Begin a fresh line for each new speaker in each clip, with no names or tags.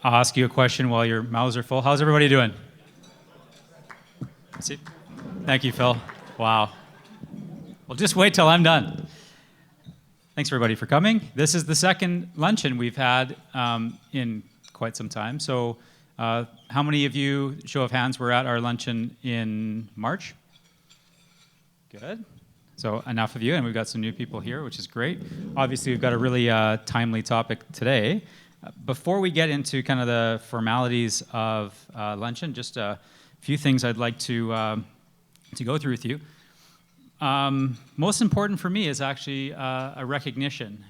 I'll ask you a question while your mouths are full. How's everybody doing? Thank you, Phil. Wow. Well, just wait till I'm done. Thanks, everybody, for coming. This is the second luncheon we've had in quite some time. So how many of you, show of hands, were at our luncheon in March? Good. So enough of you, and we've got some new people here, which is great. Obviously, we've got a really timely topic today. Before we get into kind of the formalities of luncheon, just a few things I'd like to go through with you. Most important for me is actually a recognition.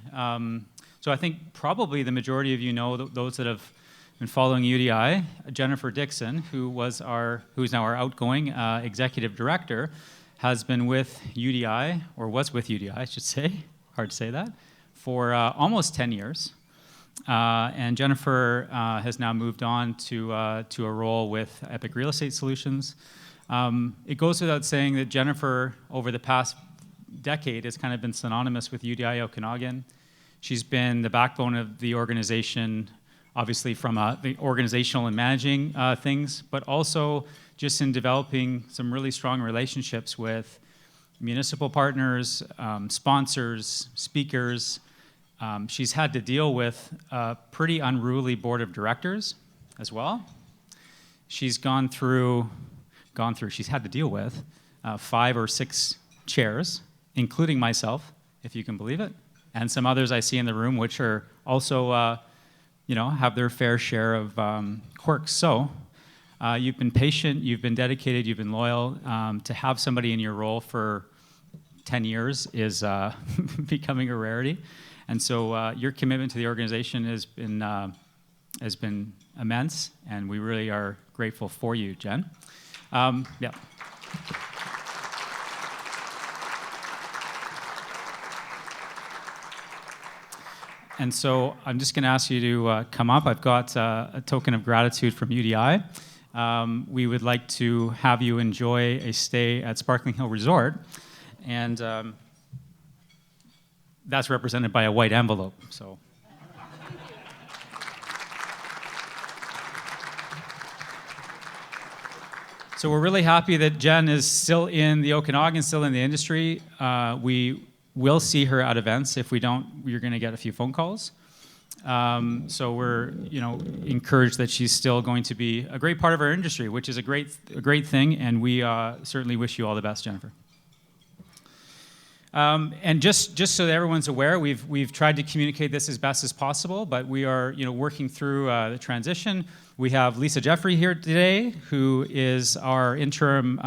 So I think probably the majority of you know those that have been following UDI. Jennifer Dixon, who's now our outgoing executive director, has been with UDI, or was with UDI, I should say, hard to say that, for almost 10 years. And Jennifer has now moved on to a role with Epic Real Estate Solutions. It goes without saying that Jennifer, over the past decade, has kind of been synonymous with UDI Okanagan. She's been the backbone of the organization, obviously from the organizational and managing things, but also just in developing some really strong relationships with municipal partners, sponsors, speakers. She's had to deal with a pretty unruly board of directors as well. She's she's had to deal with 5 or 6 chairs, including myself, if you can believe it, and some others I see in the room, which are also, have their fair share of quirks. So you've been patient, you've been dedicated, you've been loyal. To have somebody in your role for 10 years is becoming a rarity. And so your commitment to the organization has been immense, and we really are grateful for you, Jen. Yeah. And so I'm just going to ask you to come up. I've got a token of gratitude from UDI. We would like to have you enjoy a stay at Sparkling Hill Resort, and that's represented by a white envelope. So we're really happy that Jen is still in the Okanagan, still in the industry. We will see her at events. If we don't, you're going to get a few phone calls. So we're, encouraged that she's still going to be a great part of our industry, which is a great thing, and we certainly wish you all the best, Jennifer. And just so that everyone's aware, we've tried to communicate this as best as possible, but we are working through the transition. We have Lisa Jeffrey here today, who is our interim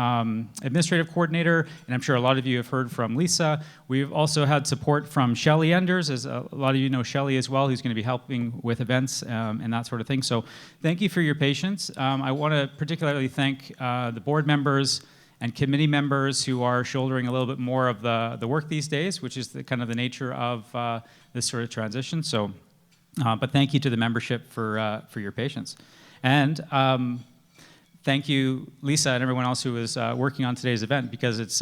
administrative coordinator, and I'm sure a lot of you have heard from Lisa. We've also had support from Shelley Enders, as a lot of you know Shelley as well, who's going to be helping with events and that sort of thing. So thank you for your patience. I want to particularly thank the board members and committee members who are shouldering a little bit more of the work these days, which is the kind of the nature of this sort of transition. So, but thank you to the membership for your patience. And thank you, Lisa, and everyone else who is working on today's event, because it's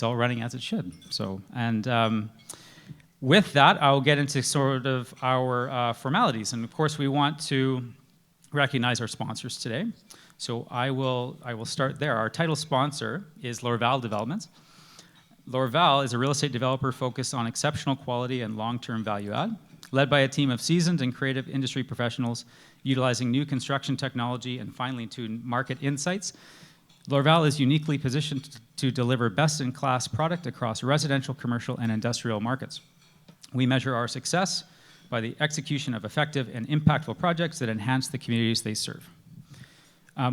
all running as it should. So, and with that, I'll get into sort of our formalities. And of course, we want to recognize our sponsors today. So I will start there. Our title sponsor is Lorval Developments. Lorval is a real estate developer focused on exceptional quality and long-term value add, led by a team of seasoned and creative industry professionals utilizing new construction technology and finely tuned market insights. Lorval is uniquely positioned to deliver best-in-class product across residential, commercial, and industrial markets. We measure our success by the execution of effective and impactful projects that enhance the communities they serve.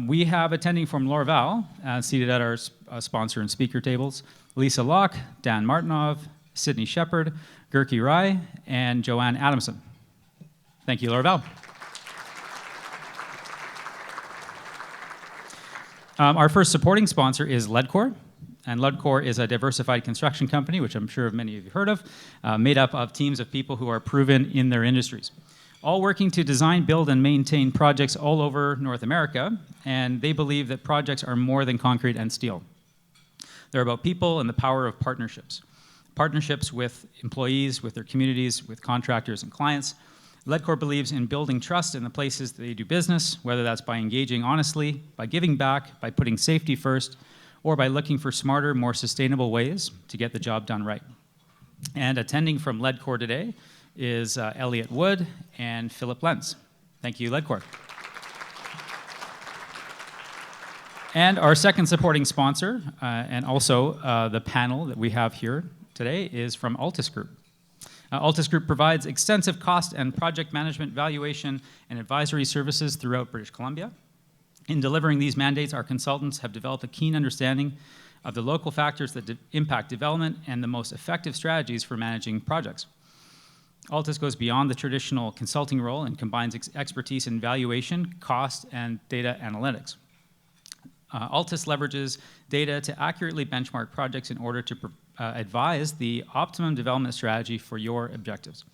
We have attending from Lorval, seated at our sponsor and speaker tables, Lisa Locke, Dan Martinov, Sydney Shepard, Gerke Rai, and Joanne Adamson. Thank you, Lorval. Our first supporting sponsor is Ledcor, and Ledcor is a diversified construction company, which I'm sure many of you heard of, made up of teams of people who are proven in their industries, all working to design, build, and maintain projects all over North America, and they believe that projects are more than concrete and steel. They're about people and the power of partnerships. Partnerships with employees, with their communities, with contractors and clients. Ledcor believes in building trust in the places that they do business, whether that's by engaging honestly, by giving back, by putting safety first, or by looking for smarter, more sustainable ways to get the job done right. And attending from Ledcor today is Elliot Wood and Philip Lenz. Thank you, Ledcor. And our second supporting sponsor, and also the panel that we have here today, is from Altus Group. Altus Group provides extensive cost and project management valuation and advisory services throughout British Columbia. In delivering these mandates, our consultants have developed a keen understanding of the local factors that impact development and the most effective strategies for managing projects. Altus goes beyond the traditional consulting role and combines expertise in valuation, cost, and data analytics. Altus leverages data to accurately benchmark projects in order to advise the optimum development strategy for your objectives.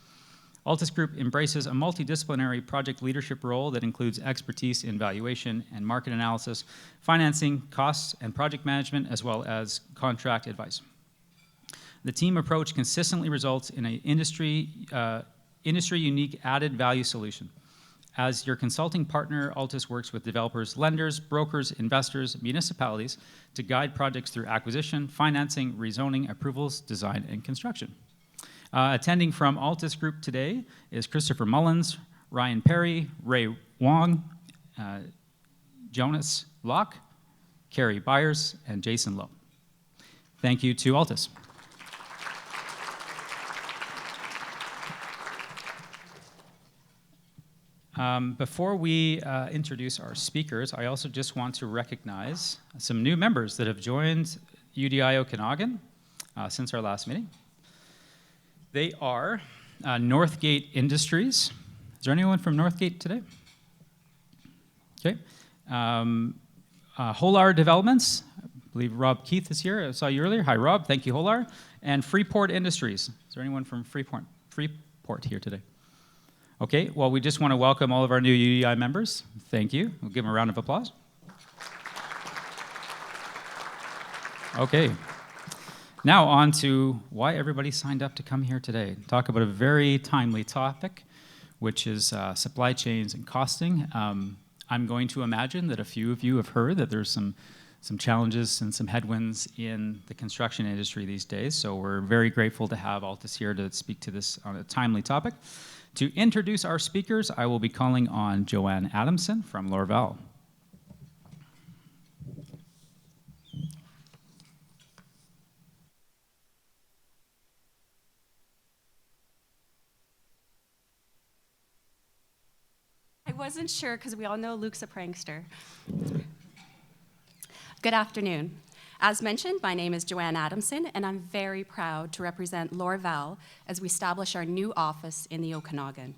Altus Group embraces a multidisciplinary project leadership role that includes expertise in valuation and market analysis, financing, costs, and project management, as well as contract advice. The team approach consistently results in an industry-unique added value solution. As your consulting partner, Altus works with developers, lenders, brokers, investors, municipalities to guide projects through acquisition, financing, rezoning, approvals, design, and construction. Attending from Altus Group today is Christopher Mullins, Ryan Perry, Ray Wong, Jonas Locke, Carrie Byers, and Jason Lowe. Thank you to Altus. Before we introduce our speakers, I also just want to recognize some new members that have joined UDI Okanagan since our last meeting. They are Northgate Industries. Is there anyone from Northgate today? Okay. Holar Developments. I believe Rob Keith is here. I saw you earlier. Hi, Rob. Thank you, Holar. And Freeport Industries. Is there anyone from Freeport here today? Okay, well, we just want to welcome all of our new UDI members. Thank you. We'll give them a round of applause. Okay. Now on to why everybody signed up to come here today. Talk about a very timely topic, which is supply chains and costing. I'm going to imagine that a few of you have heard that there's some challenges and some headwinds in the construction industry these days, so we're very grateful to have Altus here to speak to this on a timely topic. To introduce our speakers, I will be calling on Joanne Adamson from Lorval.
I wasn't sure because we all know Luke's a prankster. Good afternoon. As mentioned, my name is Joanne Adamson, and I'm very proud to represent Lorval as we establish our new office in the Okanagan.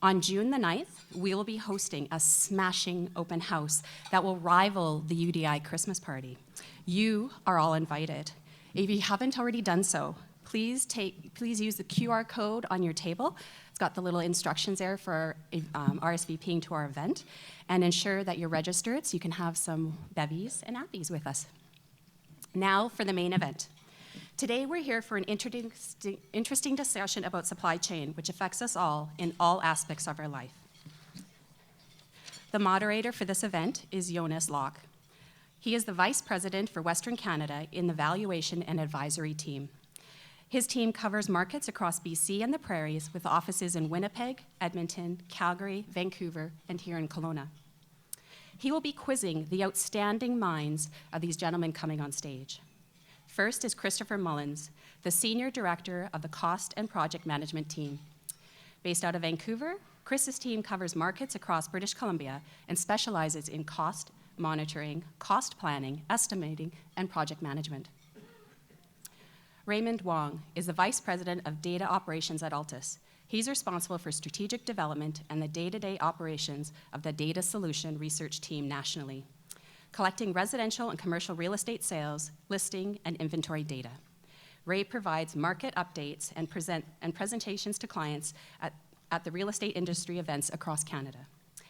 On June the 9th, we will be hosting a smashing open house that will rival the UDI Christmas party. You are all invited. If you haven't already done so, please use the QR code on your table. It's got the little instructions there for RSVPing to our event, and ensure that you're registered so you can have some bevies and appies with us. Now for the main event. Today we're here for an interesting discussion about supply chain, which affects us all in all aspects of our life. The moderator for this event is Jonas Locke. He is the Vice President for Western Canada in the Valuation and Advisory team. His team covers markets across BC and the prairies with offices in Winnipeg, Edmonton, Calgary, Vancouver, and here in Kelowna. He will be quizzing the outstanding minds of these gentlemen coming on stage. First is Christopher Mullins, the Senior Director of the Cost and Project Management team. Based out of Vancouver, Chris's team covers markets across British Columbia and specializes in cost monitoring, cost planning, estimating, and project management. Raymond Wong is the Vice President of Data Operations at Altus. He's responsible for strategic development and the day-to-day operations of the data solution research team nationally, collecting residential and commercial real estate sales, listing, and inventory data. Ray provides market updates and presentations to clients at the real estate industry events across Canada.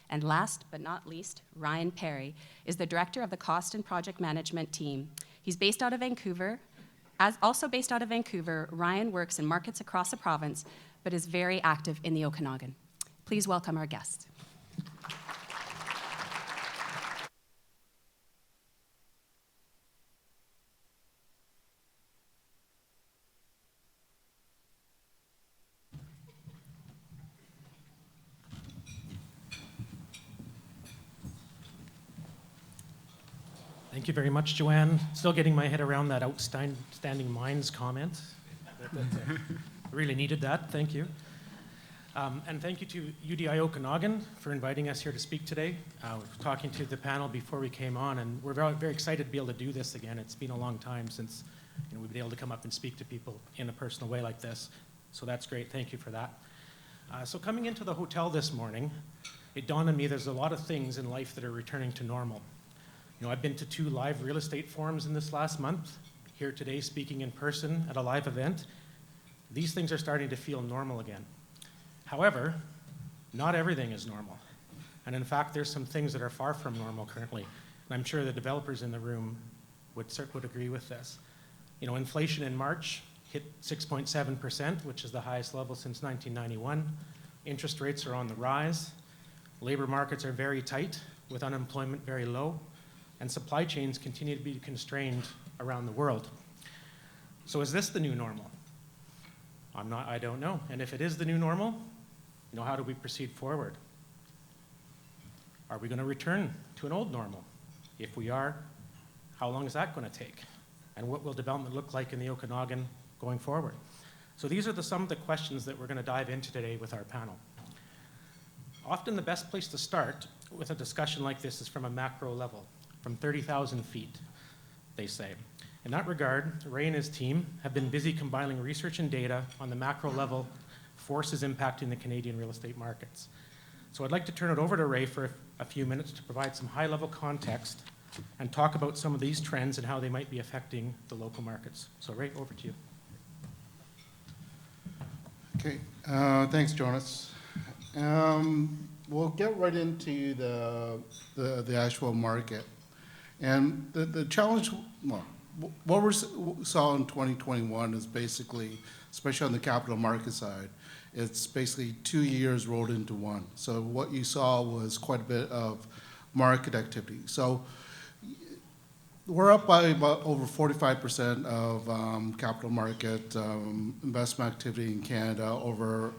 And last but not least, Ryan Perry is the Director of the Cost and Project Management team. He's based out of Vancouver. Also based out of Vancouver, Ryan works in markets across the province, but is very active in the Okanagan. Please welcome our guest.
Thank you very much, Joanne. Still getting my head around that outstanding minds comment. I really needed that. Thank you. And thank you to UDI Okanagan for inviting us here to speak today. I was talking to the panel before we came on, and we're very, very excited to be able to do this again. It's been a long time since we've been able to come up and speak to people in a personal way like this. So that's great. Thank you for that. So coming into the hotel this morning, it dawned on me there's a lot of things in life that are returning to normal. I've been to 2 live real estate forums in this last month, here today speaking in person at a live event. These things are starting to feel normal again. However, not everything is normal. And in fact, there's some things that are far from normal currently. And I'm sure the developers in the room would agree with this. Inflation in March hit 6.7%, which is the highest level since 1991. Interest rates are on the rise. Labor markets are very tight, with unemployment very low. And supply chains continue to be constrained around the world. So is this the new normal? I don't know. And if it is the new normal, how do we proceed forward? Are we going to return to an old normal? If we are, how long is that going to take? And what will development look like in the Okanagan going forward? So these are some of the questions that we're going to dive into today with our panel. Often the best place to start with a discussion like this is from a macro level. From 30,000 feet, they say. In that regard, Ray and his team have been busy compiling research and data on the macro level forces impacting the Canadian real estate markets. So I'd like to turn it over to Ray for a few minutes to provide some high-level context and talk about some of these trends and how they might be affecting the local markets. So Ray, over to you.
Okay, thanks, Jonas. We'll get right into the actual market. And the challenge, what we saw in 2021 is basically, especially on the capital market side, it's basically 2 years rolled into one. So what you saw was quite a bit of market activity. So we're up by about over 45% of capital market investment activity in Canada over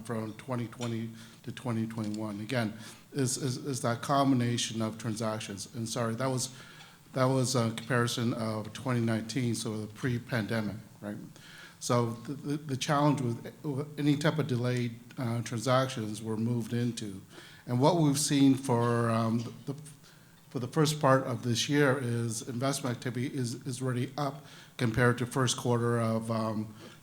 from 2020 to 2021. Again, is that combination of transactions. And sorry, that was a comparison of 2019, so the pre-pandemic, right? So the challenge with any type of delayed transactions were moved into. And what we've seen for the first part of this year is investment activity is already up compared to first quarter of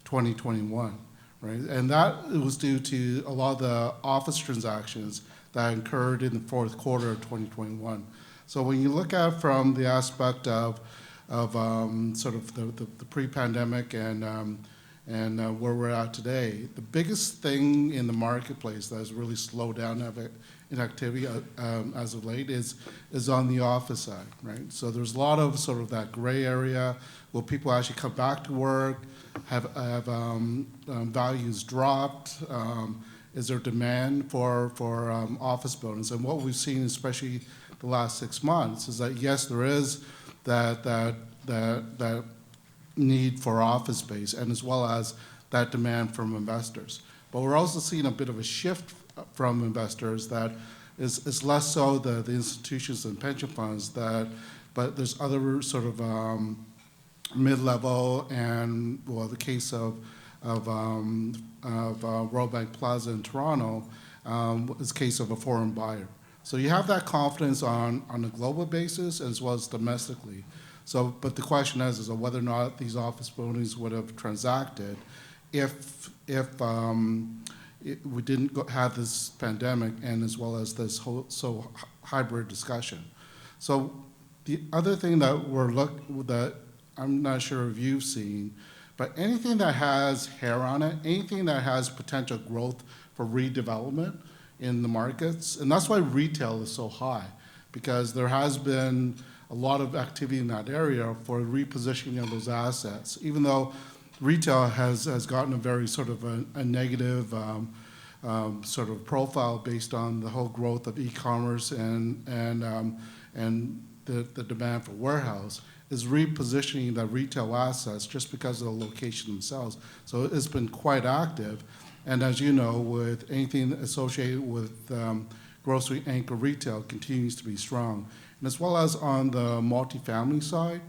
2021, right? And that was due to a lot of the office transactions that occurred in the fourth quarter of 2021. So when you look at from the aspect of sort of the pre-pandemic and where we're at today, the biggest thing in the marketplace that has really slowed down in activity as of late is on the office side, right? So there's a lot of sort of that gray area where people actually come back to work, have values dropped. Is there demand for office buildings? And what we've seen, especially the last 6 months, is that yes, there is that need for office space, and as well as that demand from investors. But we're also seeing a bit of a shift from investors that is less so the institutions and pension funds but there's other sort of mid-level and, well, the case of Royal Bank Plaza in Toronto is a case of a foreign buyer. So you have that confidence on a global basis as well as domestically. So, but the question is whether or not these office buildings would have transacted if we didn't have this pandemic and as well as this whole hybrid discussion. So the other thing that I'm not sure if you've seen, but anything that has hair on it, anything that has potential growth for redevelopment in the markets, and that's why retail is so high, because there has been a lot of activity in that area for repositioning of those assets, even though retail has gotten a very sort of a negative sort of profile based on the whole growth of e-commerce and the demand for warehouse, is repositioning the retail assets just because of the location themselves. So it's been quite active. And as you know, with anything associated with grocery anchor retail continues to be strong. And as well as on the multifamily side,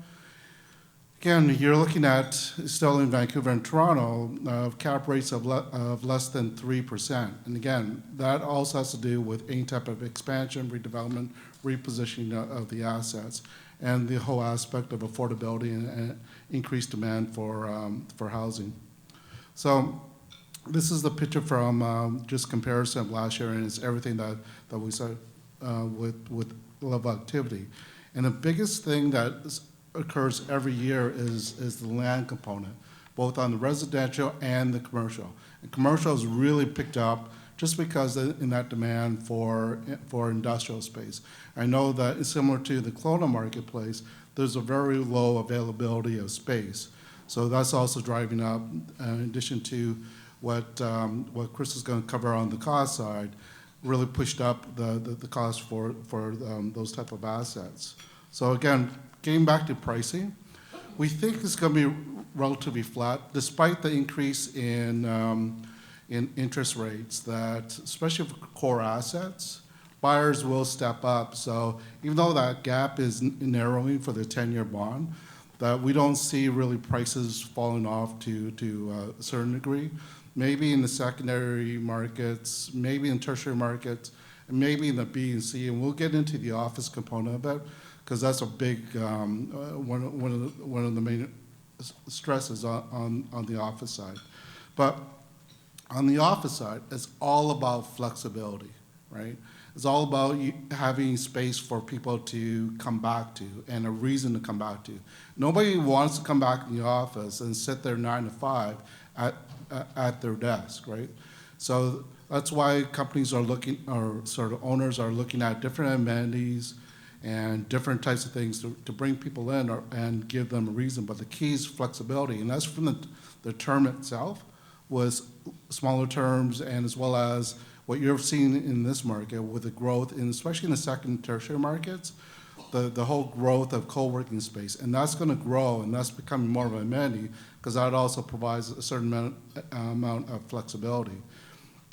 again, you're looking at, still in Vancouver and Toronto, cap rates of less than 3%. And again, that also has to do with any type of expansion, redevelopment, repositioning of the assets, and the whole aspect of affordability and increased demand for housing. So this is the picture from just comparison of last year, and it's everything that we saw with level activity. And the biggest thing that occurs every year is the land component, both on the residential and the commercial. And commercial has really picked up just because in that demand for industrial space. I know that it's similar to the Kelowna marketplace, there's a very low availability of space. So that's also driving up, in addition to what Chris is going to cover on the cost side, really pushed up the cost for those type of assets. So again, getting back to pricing, we think it's going to be relatively flat, despite the increase in interest rates, that especially for core assets, buyers will step up. So even though that gap is narrowing for the 10-year bond, that we don't see really prices falling off to a certain degree. Maybe in the secondary markets, maybe in tertiary markets, and maybe in the B and C, and we'll get into the office component of it, because that's a big, one of the main stresses on the office side. But on the office side, it's all about flexibility, right? It's all about having space for people to come back to and a reason to come back to. Nobody wants to come back in the office and sit there 9 to 5 at their desk, right? So that's why companies are looking, or sort of owners are looking at different amenities and different types of things to bring people in and give them a reason. But the key is flexibility, and that's from the term itself was smaller terms, and as well as what you're seeing in this market with the growth, in, especially in the second and tertiary markets, the whole growth of co-working space. And that's going to grow, and that's becoming more of an amenity, because that also provides a certain amount of flexibility.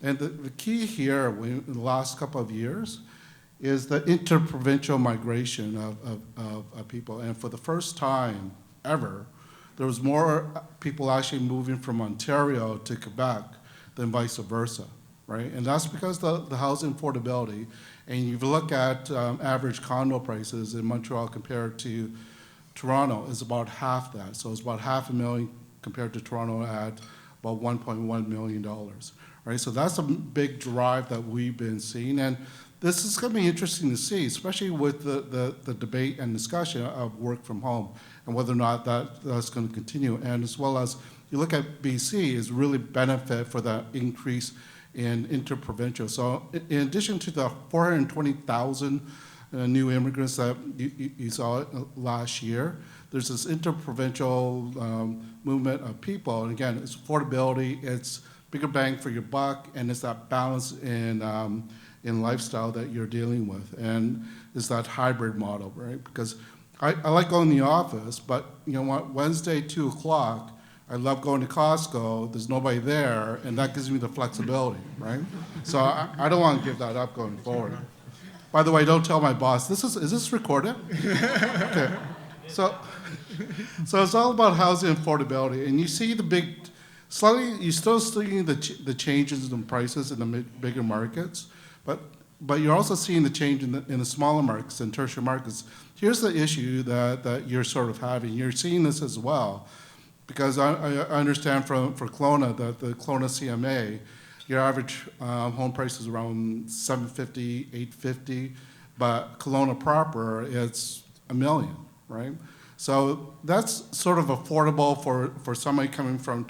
And the key here in the last couple of years is the interprovincial migration of people. And for the first time ever, there was more people actually moving from Ontario to Quebec than vice versa, right? And that's because the housing affordability, and you look at average condo prices in Montreal compared to Toronto, is about half that. So it's about $500,000 compared to Toronto at about $1.1 million, right? So that's a big drive that we've been seeing. And this is going to be interesting to see, especially with the debate and discussion of work from home and whether or not that's going to continue. And as well as you look at BC, is really benefit for that increase in interprovincial. So in addition to the 420,000 new immigrants that you saw last year, there's this interprovincial movement of people. And again, it's affordability, it's bigger bang for your buck, and it's that balance in lifestyle that you're dealing with. And it's that hybrid model, right? Because I like going to the office, but you know what, Wednesday, 2 o'clock, I love going to Costco, there's nobody there, and that gives me the flexibility, right? So I don't want to give that up going forward. By the way, don't tell my boss, is this recorded? Okay. So it's all about housing affordability, and you see the big, you're still seeing the changes in prices in the bigger markets, but you're also seeing the change in the smaller markets and tertiary markets. Here's the issue that you're sort of having. You're seeing this as well, because I understand for Kelowna that the Kelowna CMA, your average home price is around $750,000, $850,000, but Kelowna proper, it's $1 million, right? So that's sort of affordable for somebody coming from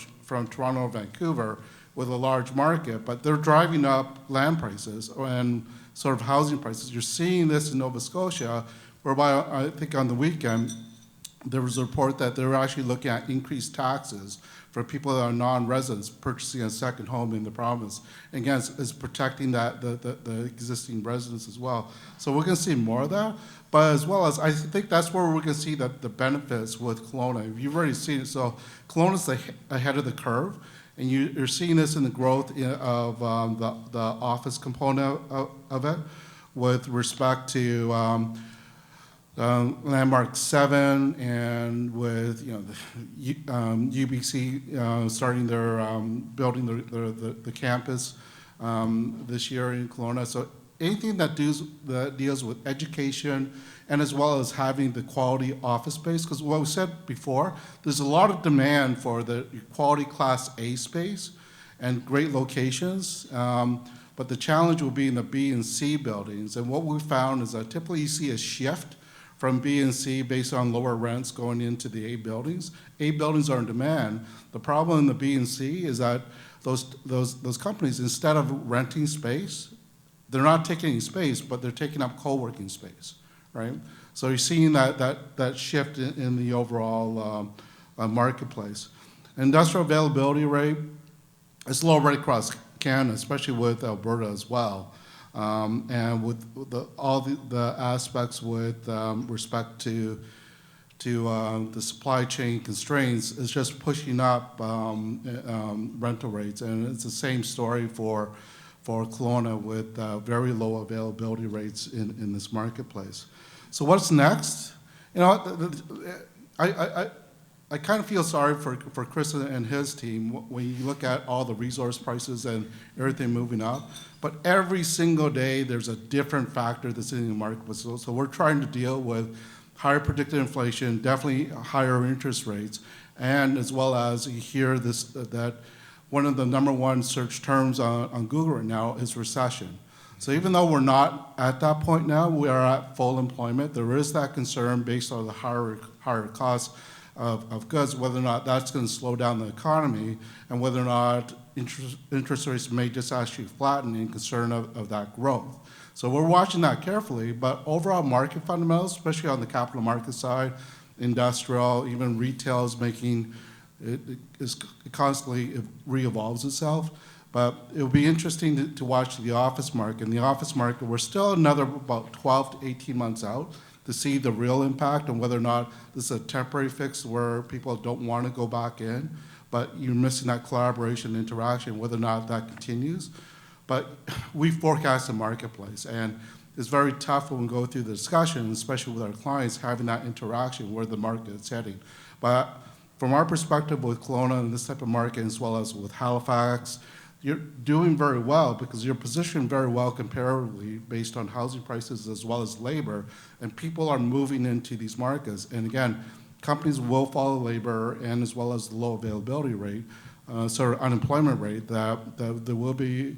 Toronto or Vancouver with a large market, but they're driving up land prices and sort of housing prices. You're seeing this in Nova Scotia, whereby I think on the weekend, there was a report that they were actually looking at increased taxes for people that are non-residents purchasing a second home in the province. And again, it's protecting the existing residents as well. So we're going to see more of that. But as well as, I think that's where we're going to see the benefits with Kelowna. You've already seen it. So Kelowna's ahead of the curve. And you're seeing this in the growth of the office component of it with respect to Landmark 7 and with UBC starting their building the campus this year in Kelowna. So anything that deals with education and as well as having the quality office space, because what we said before, there's a lot of demand for the quality Class A space and great locations. But the challenge will be in the B and C buildings. And what we found is that typically you see a shift from B and C based on lower rents going into the A buildings. A buildings are in demand. The problem in the B and C is that those companies, instead of renting space, they're not taking any space, but they're taking up co-working space, right? So you're seeing that shift in the overall marketplace. Industrial availability rate is low right across Canada, especially with Alberta as well. And with all the aspects with respect to the supply chain constraints is just pushing up rental rates. And it's the same story for Kelowna with very low availability rates in this marketplace. So what's next? You know, I kind of feel sorry for Chris and his team when you look at all the resource prices and everything moving up. But every single day, there's a different factor that's in the market. So we're trying to deal with higher predicted inflation, definitely higher interest rates, and as well as you hear this that one of the #1 search terms on Google right now is recession. So even though we're not at that point now, we are at full employment. There is that concern based on the higher costs of goods, whether or not that's going to slow down the economy and whether or not interest rates may just actually flatten in concern of that growth. So we're watching that carefully, but overall market fundamentals, especially on the capital market side, industrial, even retail is making, it constantly re-evolves itself. But it'll be interesting to watch the office market. In the office market, we're still another about 12 to 18 months out to see the real impact and whether or not this is a temporary fix where people don't want to go back in, but you're missing that collaboration, interaction, whether or not that continues. But we forecast the marketplace, and it's very tough when we go through the discussion, especially with our clients, having that interaction where the market is heading. But from our perspective with Kelowna and this type of market, as well as with Halifax, you're doing very well because you're positioned very well comparatively based on housing prices as well as labor, and people are moving into these markets. And again, companies will follow labor and as well as the low availability rate, unemployment rate, that there will be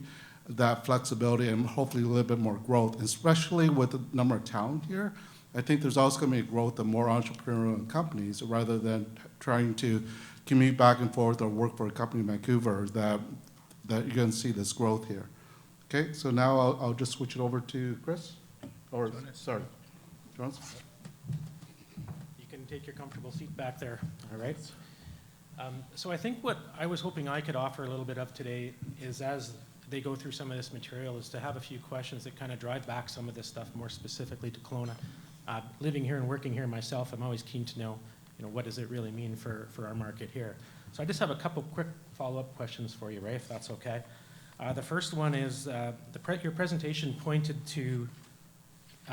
that flexibility and hopefully a little bit more growth, especially with the number of talent here. I think there's also going to be a growth of more entrepreneurial companies rather than trying to commute back and forth or work for a company in Vancouver that you're going to see this growth here. Okay, so now I'll just switch it over to Chris. Or, sorry, Jonas?
You can take your comfortable seat back there, all right? So I think what I was hoping I could offer a little bit of today is, as they go through some of this material, is to have a few questions that kind of drive back some of this stuff more specifically to Kelowna. Living here and working here myself, I'm always keen to know, what does it really mean for our market here? So I just have a couple quick follow-up questions for you, Ray, if that's okay. The first one is, your presentation pointed to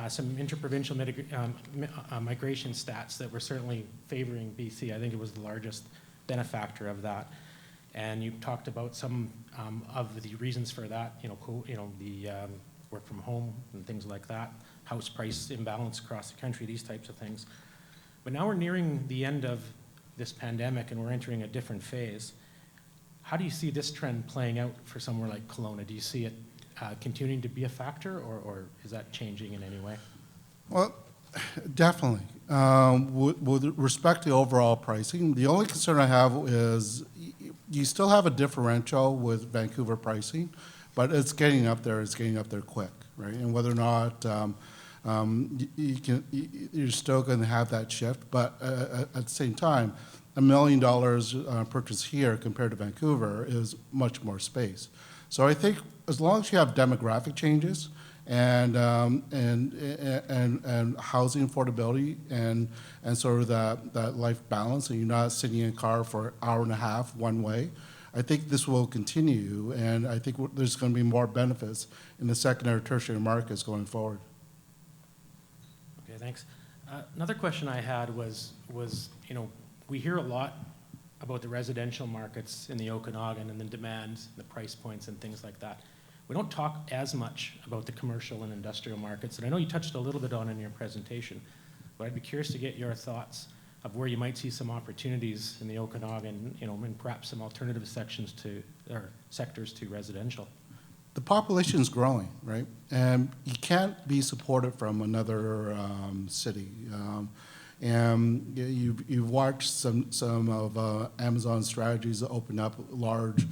some interprovincial migration stats that were certainly favoring BC. I think it was the largest benefactor of that. And you talked about some of the reasons for that, the work from home and things like that, house price imbalance across the country, these types of things. But now we're nearing the end of this pandemic and we're entering a different phase. How do you see this trend playing out for somewhere like Kelowna? Do you see it continuing to be a factor, or is that changing in any way?
Well, definitely. With respect to overall pricing, the only concern I have is you still have a differential with Vancouver pricing, but it's getting up there. It's getting up there quick, right? And whether or not you're still going to have that shift. But at the same time, $1 million purchase here compared to Vancouver is much more space. So I think as long as you have demographic changes and housing affordability and sort of that life balance, and you're not sitting in a car for an hour and a half one way, I think this will continue, and I think there's going to be more benefits in the secondary, tertiary markets going forward.
Okay, thanks. Another question I had was, we hear a lot about the residential markets in the Okanagan and the demands, the price points and things like that. We don't talk as much about the commercial and industrial markets, and I know you touched a little bit on it in your presentation, but I'd be curious to get your thoughts of where you might see some opportunities in the Okanagan, and perhaps some alternative sectors to residential.
The population is growing, right? And you can't be supported from another city. And you've watched some of Amazon's strategies to open up large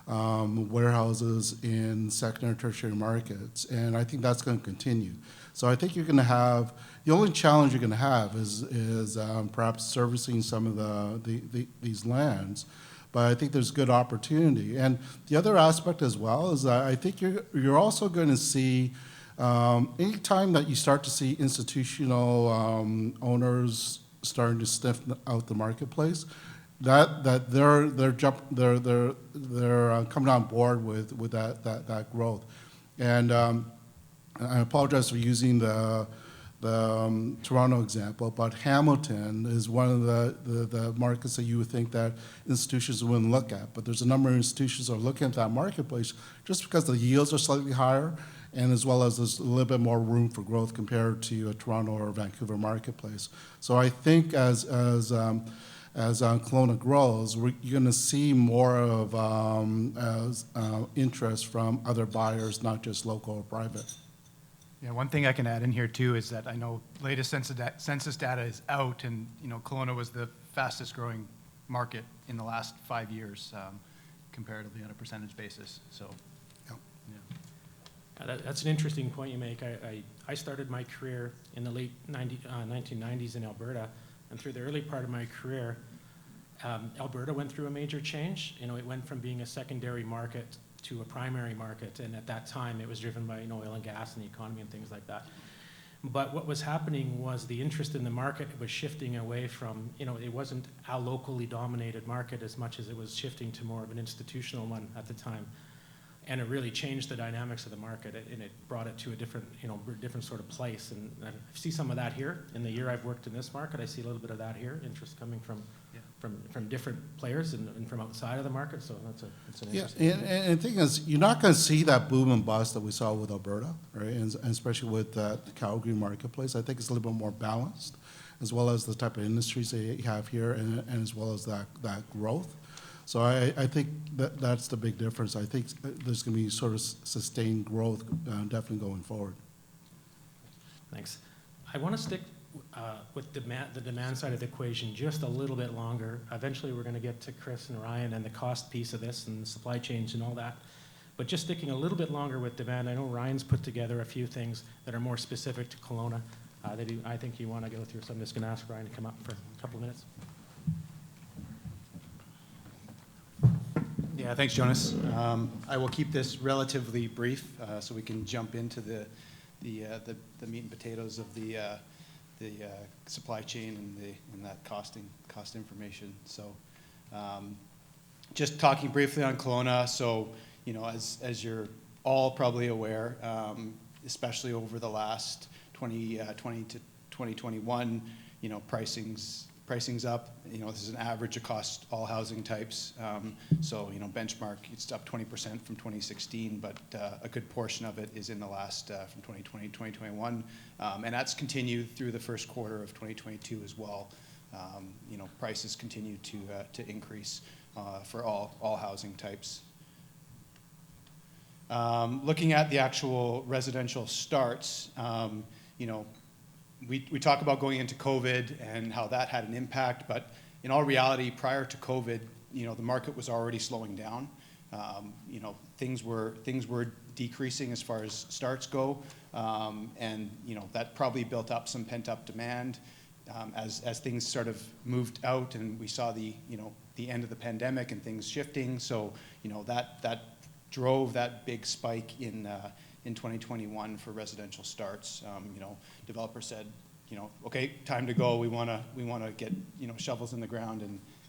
warehouses in secondary and tertiary markets, and I think that's going to continue. So I think you're going to have, the only challenge you're going to have is perhaps servicing some of these lands, but I think there's good opportunity. And the other aspect as well is that I think you're also going to see, anytime that you start to see institutional owners starting to sniff out the marketplace, that they're coming on board with that growth. And I apologize for using the Toronto example, but Hamilton is one of the markets that you would think that institutions wouldn't look at. But there's a number of institutions that are looking at that marketplace just because the yields are slightly higher, and as well as there's a little bit more room for growth compared to a Toronto or Vancouver marketplace. So I think as Kelowna grows, you're going to see more of interest from other buyers, not just local or private.
Yeah, one thing I can add in here too is that I know latest census data is out, and Kelowna was the fastest growing market in the last 5 years, comparatively on a percentage basis. So, yeah.
That's an interesting point you make. I started my career in the late 1990s in Alberta, and through the early part of my career, Alberta went through a major change. It went from being a secondary market to a primary market, and at that time it was driven by oil and gas and the economy and things like that. But what was happening was the interest in the market was shifting away from, it wasn't a locally dominated market as much as it was shifting to more of an institutional one at the time. And it really changed the dynamics of the market, and it brought it to a different, different sort of place. And I see some of that here. In the year I've worked in this market, I see a little bit of that here, interest coming from different players and from outside of the market. So that's an interesting.
Yeah, and the thing is, you're not going to see that boom and bust that we saw with Alberta, right? And especially with the Calgary marketplace. I think it's a little bit more balanced, as well as the type of industries that you have here, and as well as that growth. So I think that's the big difference. I think there's going to be sort of sustained growth definitely going forward.
Thanks. I want to stick with the demand side of the equation just a little bit longer. Eventually we're going to get to Chris and Ryan and the cost piece of this and the supply chains and all that. But just sticking a little bit longer with demand, I know Ryan's put together a few things that are more specific to Kelowna that I think you want to go through. So I'm just going to ask Ryan to come up for a couple of minutes.
Yeah, thanks, Jonas. I will keep this relatively brief so we can jump into the meat and potatoes of the supply chain and that cost information. So, just talking briefly on Kelowna. So, as you're all probably aware, especially over the last 2020 to 2021, pricing's up. This is an average across all housing types. So, benchmark, it's up 20% from 2016, but a good portion of it is in the last, from 2020 to 2021. And that's continued through the first quarter of 2022 as well. Prices continue to increase for all housing types. Looking at the actual residential starts, we talk about going into COVID and how that had an impact, but in all reality, prior to COVID, the market was already slowing down. Things were decreasing as far as starts go. And, you know, that probably built up some pent-up demand as things sort of moved out and we saw the, you know, the end of the pandemic and things shifting. So, you know, that drove that big spike in 2021 for residential starts. You know, developer said, you know, okay, time to go. We want to get, you know, shovels in the ground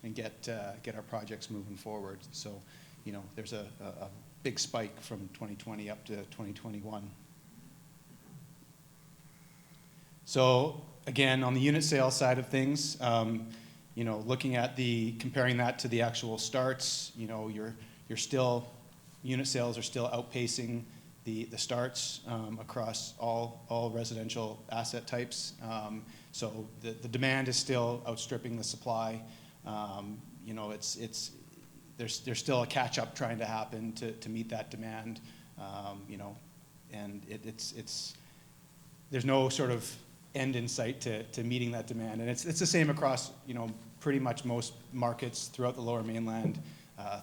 and get our projects moving forward. So, you know, there's a big spike from 2020 up to 2021. So again, on the unit sales side of things, you know, looking at comparing that to the actual starts, you know, you're still, unit sales are still outpacing the starts across all residential asset types. So the demand is still outstripping the supply. You know, there's still a catch-up trying to happen to meet that demand. You know, and there's no sort of end in sight to meeting that demand. And it's the same across, you know, pretty much most markets throughout the Lower Mainland,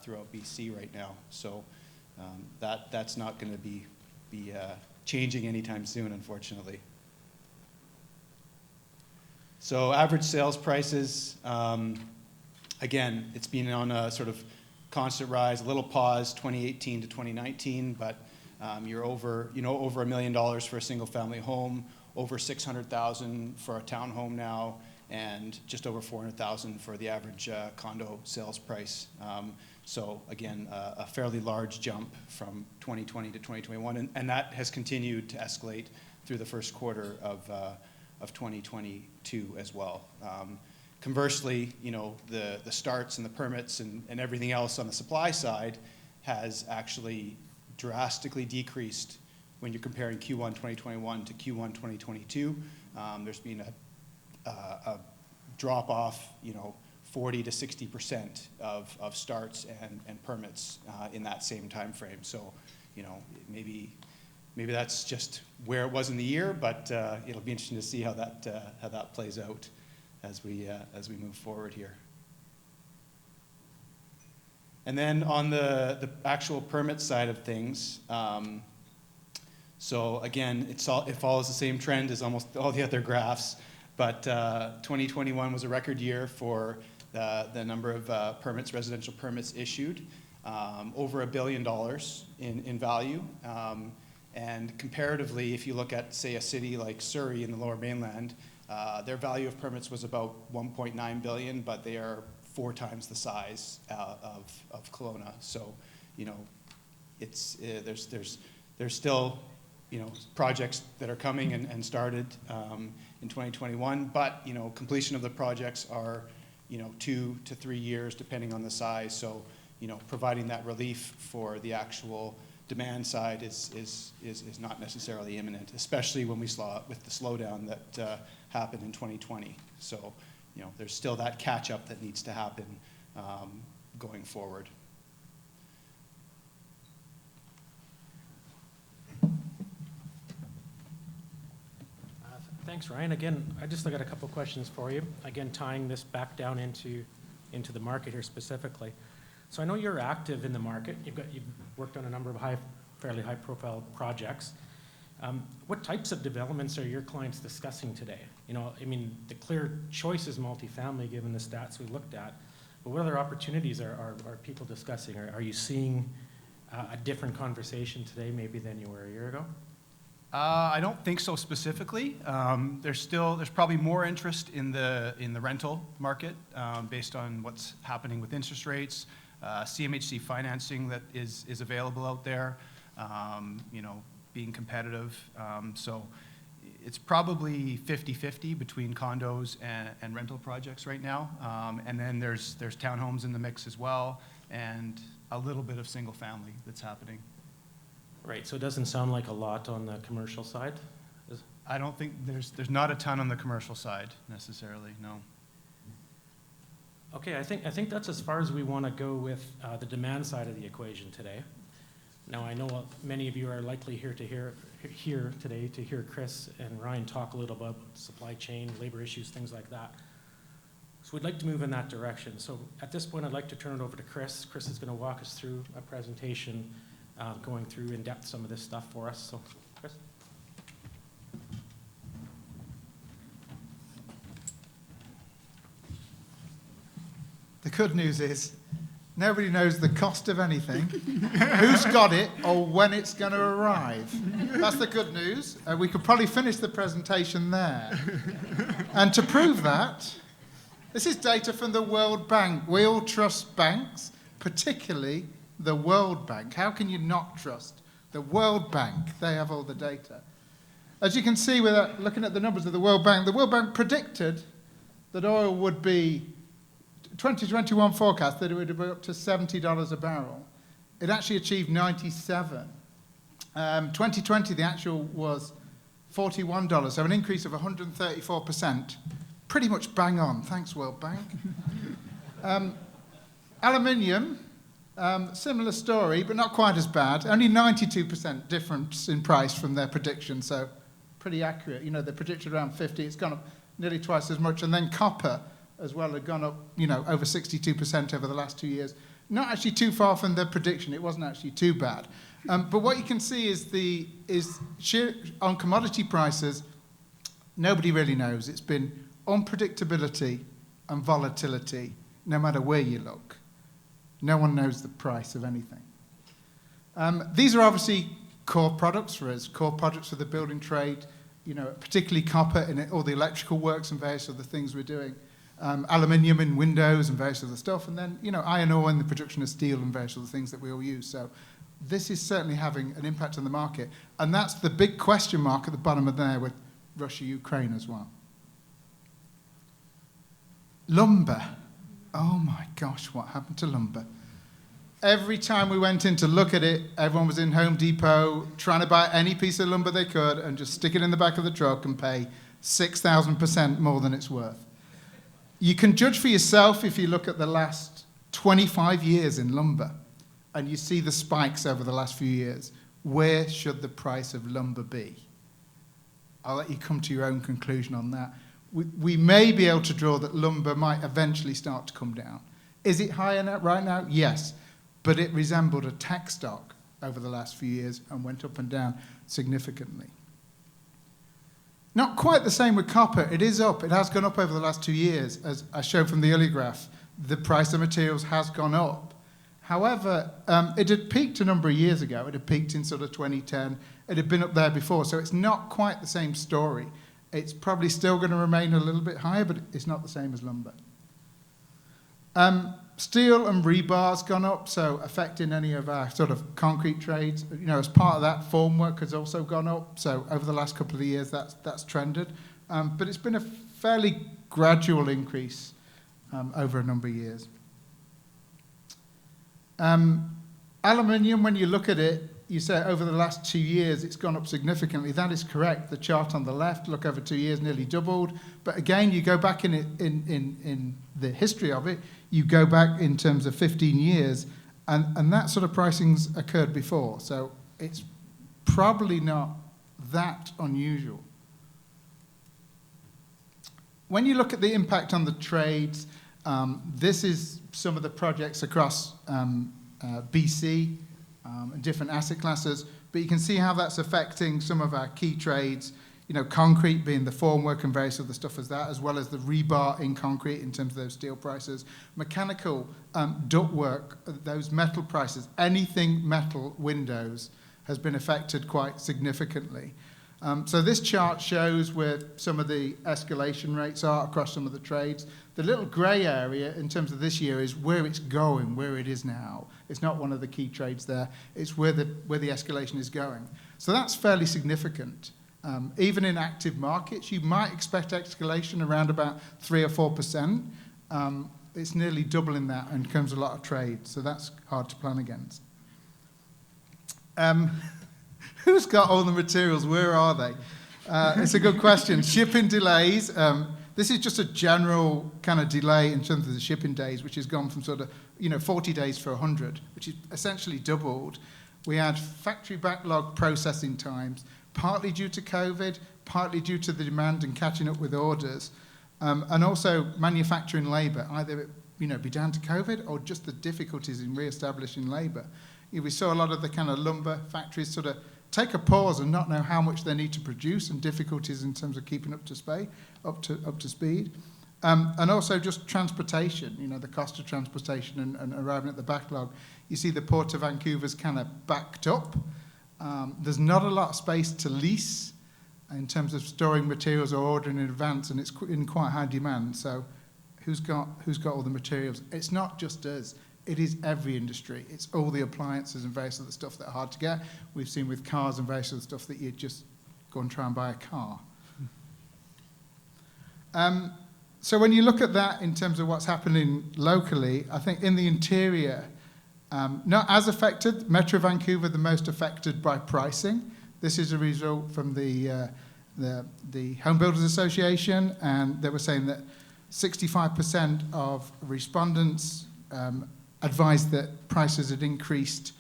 throughout BC right now. So that's not going to be changing anytime soon, unfortunately. So average sales prices, again, it's been on a sort of constant rise, a little pause 2018 to 2019, but you're over $1 million for a single family home, over $600,000 for a townhome now, and just over $400,000 for the average condo sales price. So again, a fairly large jump from 2020 to 2021, and that has continued to escalate through the first quarter of 2022 as well. Conversely, you know, the starts and the permits and everything else on the supply side has actually drastically decreased when you're comparing Q1 2021 to Q1 2022. There's been a drop off, you know, 40 to 60% of starts and permits in that same time frame. So, you know, maybe that's just where it was in the year, but it'll be interesting to see how that plays out as we move forward here. And then on the actual permit side of things, so again, it follows the same trend as almost all the other graphs, but 2021 was a record year for the number of residential permits issued, over $1 billion in value. And comparatively, if you look at, say, a city like Surrey in the Lower Mainland, their value of permits was about $1.9 billion, but they are 4 times the size of Kelowna. So, you know, there's still, you know, projects that are coming and started in 2021, but, you know, completion of the projects are, you know, 2 to 3 years depending on the size. So, you know, providing that relief for the actual demand side is not necessarily imminent, especially when we saw with the slowdown that happened in 2020. So, you know, there's still that catch up that needs to happen going forward.
Thanks, Ryan. Again, I just got a couple questions for you. Again, tying this back down into the market here specifically. So I know you're active in the market. You've worked on a number of fairly high-profile projects. What types of developments are your clients discussing today? You know, I mean, the clear choice is multifamily, given the stats we looked at. But what other opportunities are people discussing? Are you seeing a different conversation today, maybe than you were a year ago?
I don't think so specifically. There's probably more interest in the rental market based on what's happening with interest rates, CMHC financing that is available out there, you know, being competitive. So it's probably 50-50 between condos and rental projects right now. And then there's townhomes in the mix as well, and a little bit of single family that's happening.
Right, so it doesn't sound like a lot on the commercial side?
I don't think there's not a ton on the commercial side necessarily, no.
Okay, I think that's as far as we want to go with the demand side of the equation today. Now, I know many of you are likely here today to hear Chris and Ryan talk a little about supply chain, labor issues, things like that. So we'd like to move in that direction. So at this point, I'd like to turn it over to Chris. Chris is going to walk us through a presentation going through in depth some of this stuff for us. So, Chris?
The good news is nobody knows the cost of anything, who's got it, or when it's going to arrive. That's the good news. We could probably finish the presentation there. And to prove that, this is data from the World Bank. We all trust banks, particularly the World Bank. How can you not trust the World Bank? They have all the data. As you can see, without looking at the numbers of the World Bank predicted that oil would be 2021 forecast that it would be up to $70 a barrel. It actually achieved 97. 2020, the actual was $41, so an increase of 134%. Pretty much bang on. Thanks, World Bank. Aluminium, similar story, but not quite as bad. Only 92% difference in price from their prediction, so pretty accurate. You know, they predicted around 50. It's gone up nearly twice as much. And then copper as well had gone up, you know, over 62% over the last 2 years. Not actually too far from their prediction. It wasn't actually too bad. But what you can see is on commodity prices, nobody really knows. It's been unpredictability and volatility, no matter where you look. No one knows the price of anything. These are obviously core products for us, core products for the building trade, you know, particularly copper in all the electrical works and various other things we're doing. Aluminium in windows and various other stuff, and then, you know, iron ore in the production of steel and various other things that we all use. So this is certainly having an impact on the market, and that's the big question mark at the bottom of there with Russia, Ukraine as well. Lumber. Oh my gosh, what happened to lumber? Every time we went in to look at it, everyone was in Home Depot trying to buy any piece of lumber they could and just stick it in the back of the truck and pay 6,000% more than it's worth. You can judge for yourself if you look at the last 25 years in lumber and you see the spikes over the last few years. Where should the price of lumber be? I'll let you come to your own conclusion on that. We may be able to draw that lumber might eventually start to come down. Is it higher right now? Yes. But it resembled a tech stock over the last few years and went up and down significantly. Not quite the same with copper. It is up. It has gone up over the last 2 years. As I showed from the earlier graph, the price of materials has gone up. However, it had peaked a number of years ago. It had peaked in sort of 2010. It had been up there before, so it's not quite the same story. It's probably still going to remain a little bit higher, but it's not the same as lumber. Steel and rebar's gone up, so affecting any of our sort of concrete trades. You know, as part of that, formwork has also gone up. So over the last couple of years, that's trended. But it's been a fairly gradual increase over a number of years. Aluminium, when you look at it, you say over the last 2 years, it's gone up significantly. That is correct. The chart on the left, look over 2 years, nearly doubled. But again, you go back in the history of it, you go back in terms of 15 years, and that sort of pricing's occurred before. So it's probably not that unusual. When you look at the impact on the trades, this is some of the projects across BC and different asset classes, but you can see how that's affecting some of our key trades, you know, concrete being the formwork and various other stuff as that, as well as the rebar in concrete in terms of those steel prices. Mechanical ductwork, those metal prices, anything metal windows has been affected quite significantly. So this chart shows where some of the escalation rates are across some of the trades. The little grey area in terms of this year is where it's going, where it is now. It's not one of the key trades there. It's where the escalation is going. So that's fairly significant. Even in active markets, you might expect escalation around about 3 or 4%. It's nearly doubling that and comes a lot of trade. So that's hard to plan against. Who's got all the materials? Where are they? It's a good question. Shipping delays. This is just a general kind of delay in terms of the shipping days, which has gone from sort of, 40 days for 100, which is essentially doubled. We had factory backlog processing times, partly due to COVID, partly due to the demand and catching up with orders, and also manufacturing labour, either be down to COVID or just the difficulties in re-establishing labour. We saw a lot of the kind of lumber factories sort of take a pause and not know how much they need to produce, and difficulties in terms of keeping up to speed. And also just transportation, the cost of transportation and arriving at the backlog. You see the Port of Vancouver's kind of backed up. There's not a lot of space to lease in terms of storing materials or ordering in advance, and it's in quite high demand. So who's got all the materials? It's not just us. It is every industry. It's all the appliances and various other stuff that are hard to get. We've seen with cars and various other stuff that you just go and try and buy a car. So when you look at that in terms of what's happening locally, I think in the interior, not as affected. Metro Vancouver, the most affected by pricing. This is a result from the Home Builders Association, and they were saying that 65% of respondents advised that prices had increased.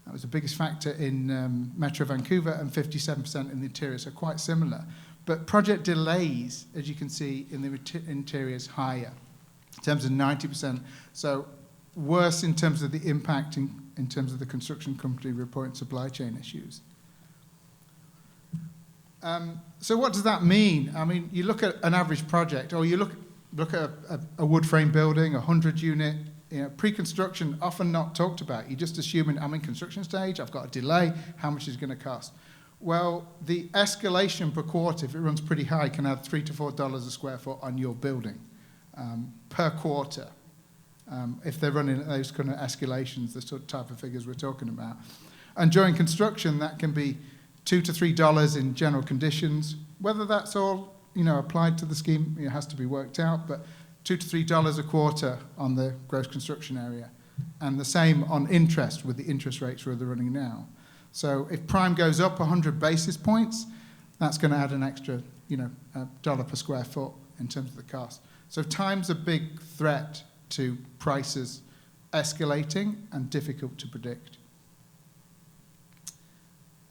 That was the biggest factor in Metro Vancouver, and 57% in the interior, so quite similar. But project delays, as you can see in the interior, is higher, in terms of 90%. So worse in terms of the impact in terms of the construction company reporting supply chain issues. So what does that mean? I mean, you look at an average project, or you look at a wood frame building, a 100-unit, pre-construction, often not talked about. You're just assuming I'm in construction stage, I've got a delay, how much is it going to cost? Well, the escalation per quarter, if it runs pretty high, can add $3 to $4 a square foot on your building per quarter. If they're running at those kind of escalations, the sort of type of figures we're talking about. And during construction, that can be $2 to $3 in general conditions. Whether that's all applied to the scheme, it has to be worked out, but $2 to $3 a quarter on the gross construction area. And the same on interest with the interest rates where they're running now. So if prime goes up 100 basis points, that's going to add an extra, $1 per square foot in terms of the cost. So time's a big threat to prices escalating and difficult to predict.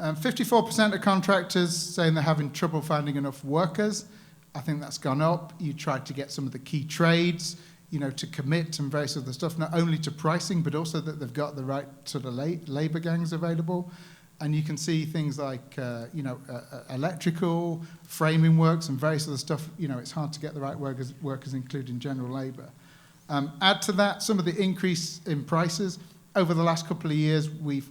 54% of contractors saying they're having trouble finding enough workers. I think that's gone up. You tried to get some of the key trades, to commit and various other stuff, not only to pricing, but also that they've got the right sort of labor gangs available. And you can see things like, electrical, framing works, and various other stuff. It's hard to get the right workers including general labor. Add to that some of the increase in prices. Over the last couple of years, we've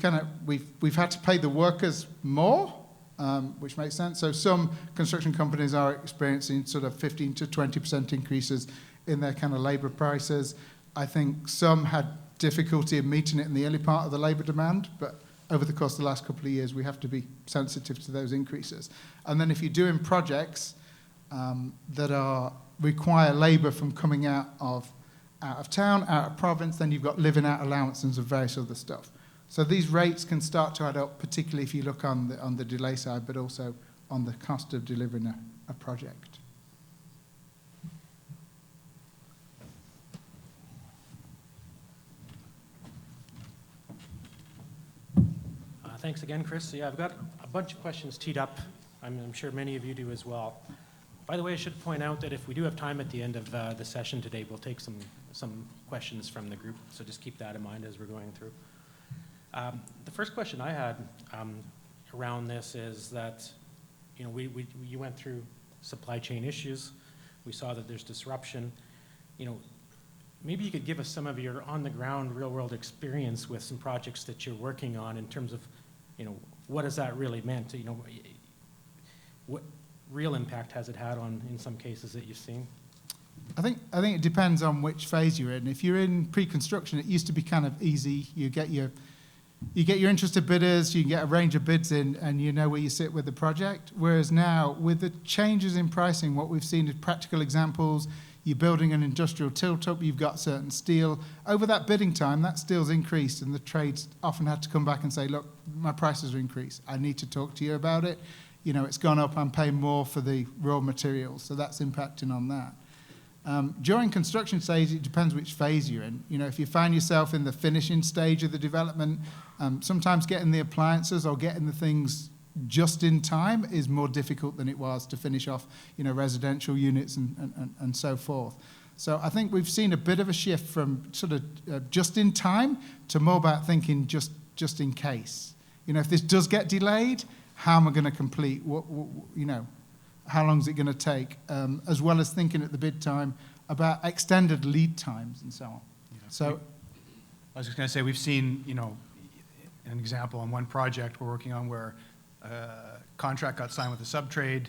had to pay the workers more, which makes sense. So some construction companies are experiencing sort of 15 to 20% increases in their kind of labor prices. I think some had difficulty in meeting it in the early part of the labor demand, but over the course of the last couple of years, we have to be sensitive to those increases. And then if you're doing projects that require labor from coming out of town, out of province, then you've got living out allowances and various other stuff. So these rates can start to add up, particularly if you look on the delay side, but also on the cost of delivering a project.
Thanks again, Chris. So yeah, I've got a bunch of questions teed up. I'm sure many of you do as well. By the way, I should point out that if we do have time at the end of the session today, we'll take some questions from the group. So just keep that in mind as we're going through. The first question I had around this is that, you went through supply chain issues. We saw that there's disruption. Maybe you could give us some of your on-the-ground, real-world experience with some projects that you're working on in terms of, what has that really meant? What real impact has it had on, in some cases, that you've seen?
I think it depends on which phase you're in. If you're in pre-construction, it used to be kind of easy. You get your interested bidders, you get a range of bids in, and you know where you sit with the project. Whereas now, with the changes in pricing, what we've seen is practical examples. You're building an industrial tilt-up, you've got certain steel. Over that bidding time, that steel's increased, and the trades often had to come back and say, look, my prices are increased. I need to talk to you about it. It's gone up, I'm paying more for the raw materials, so that's impacting on that. During construction stage, it depends which phase you're in. If you find yourself in the finishing stage of the development, sometimes getting the appliances or getting the things just in time is more difficult than it was to finish off, residential units and so forth. So I think we've seen a bit of a shift from sort of just in time to more about thinking just in case. You know, if this does get delayed, how am I going to complete? You know, how long is it going to take? As well as thinking at the bid time about extended lead times and so on.
Yeah.
So
I was just going to say, we've seen, you know, an example on one project we're working on where a contract got signed with a subtrade.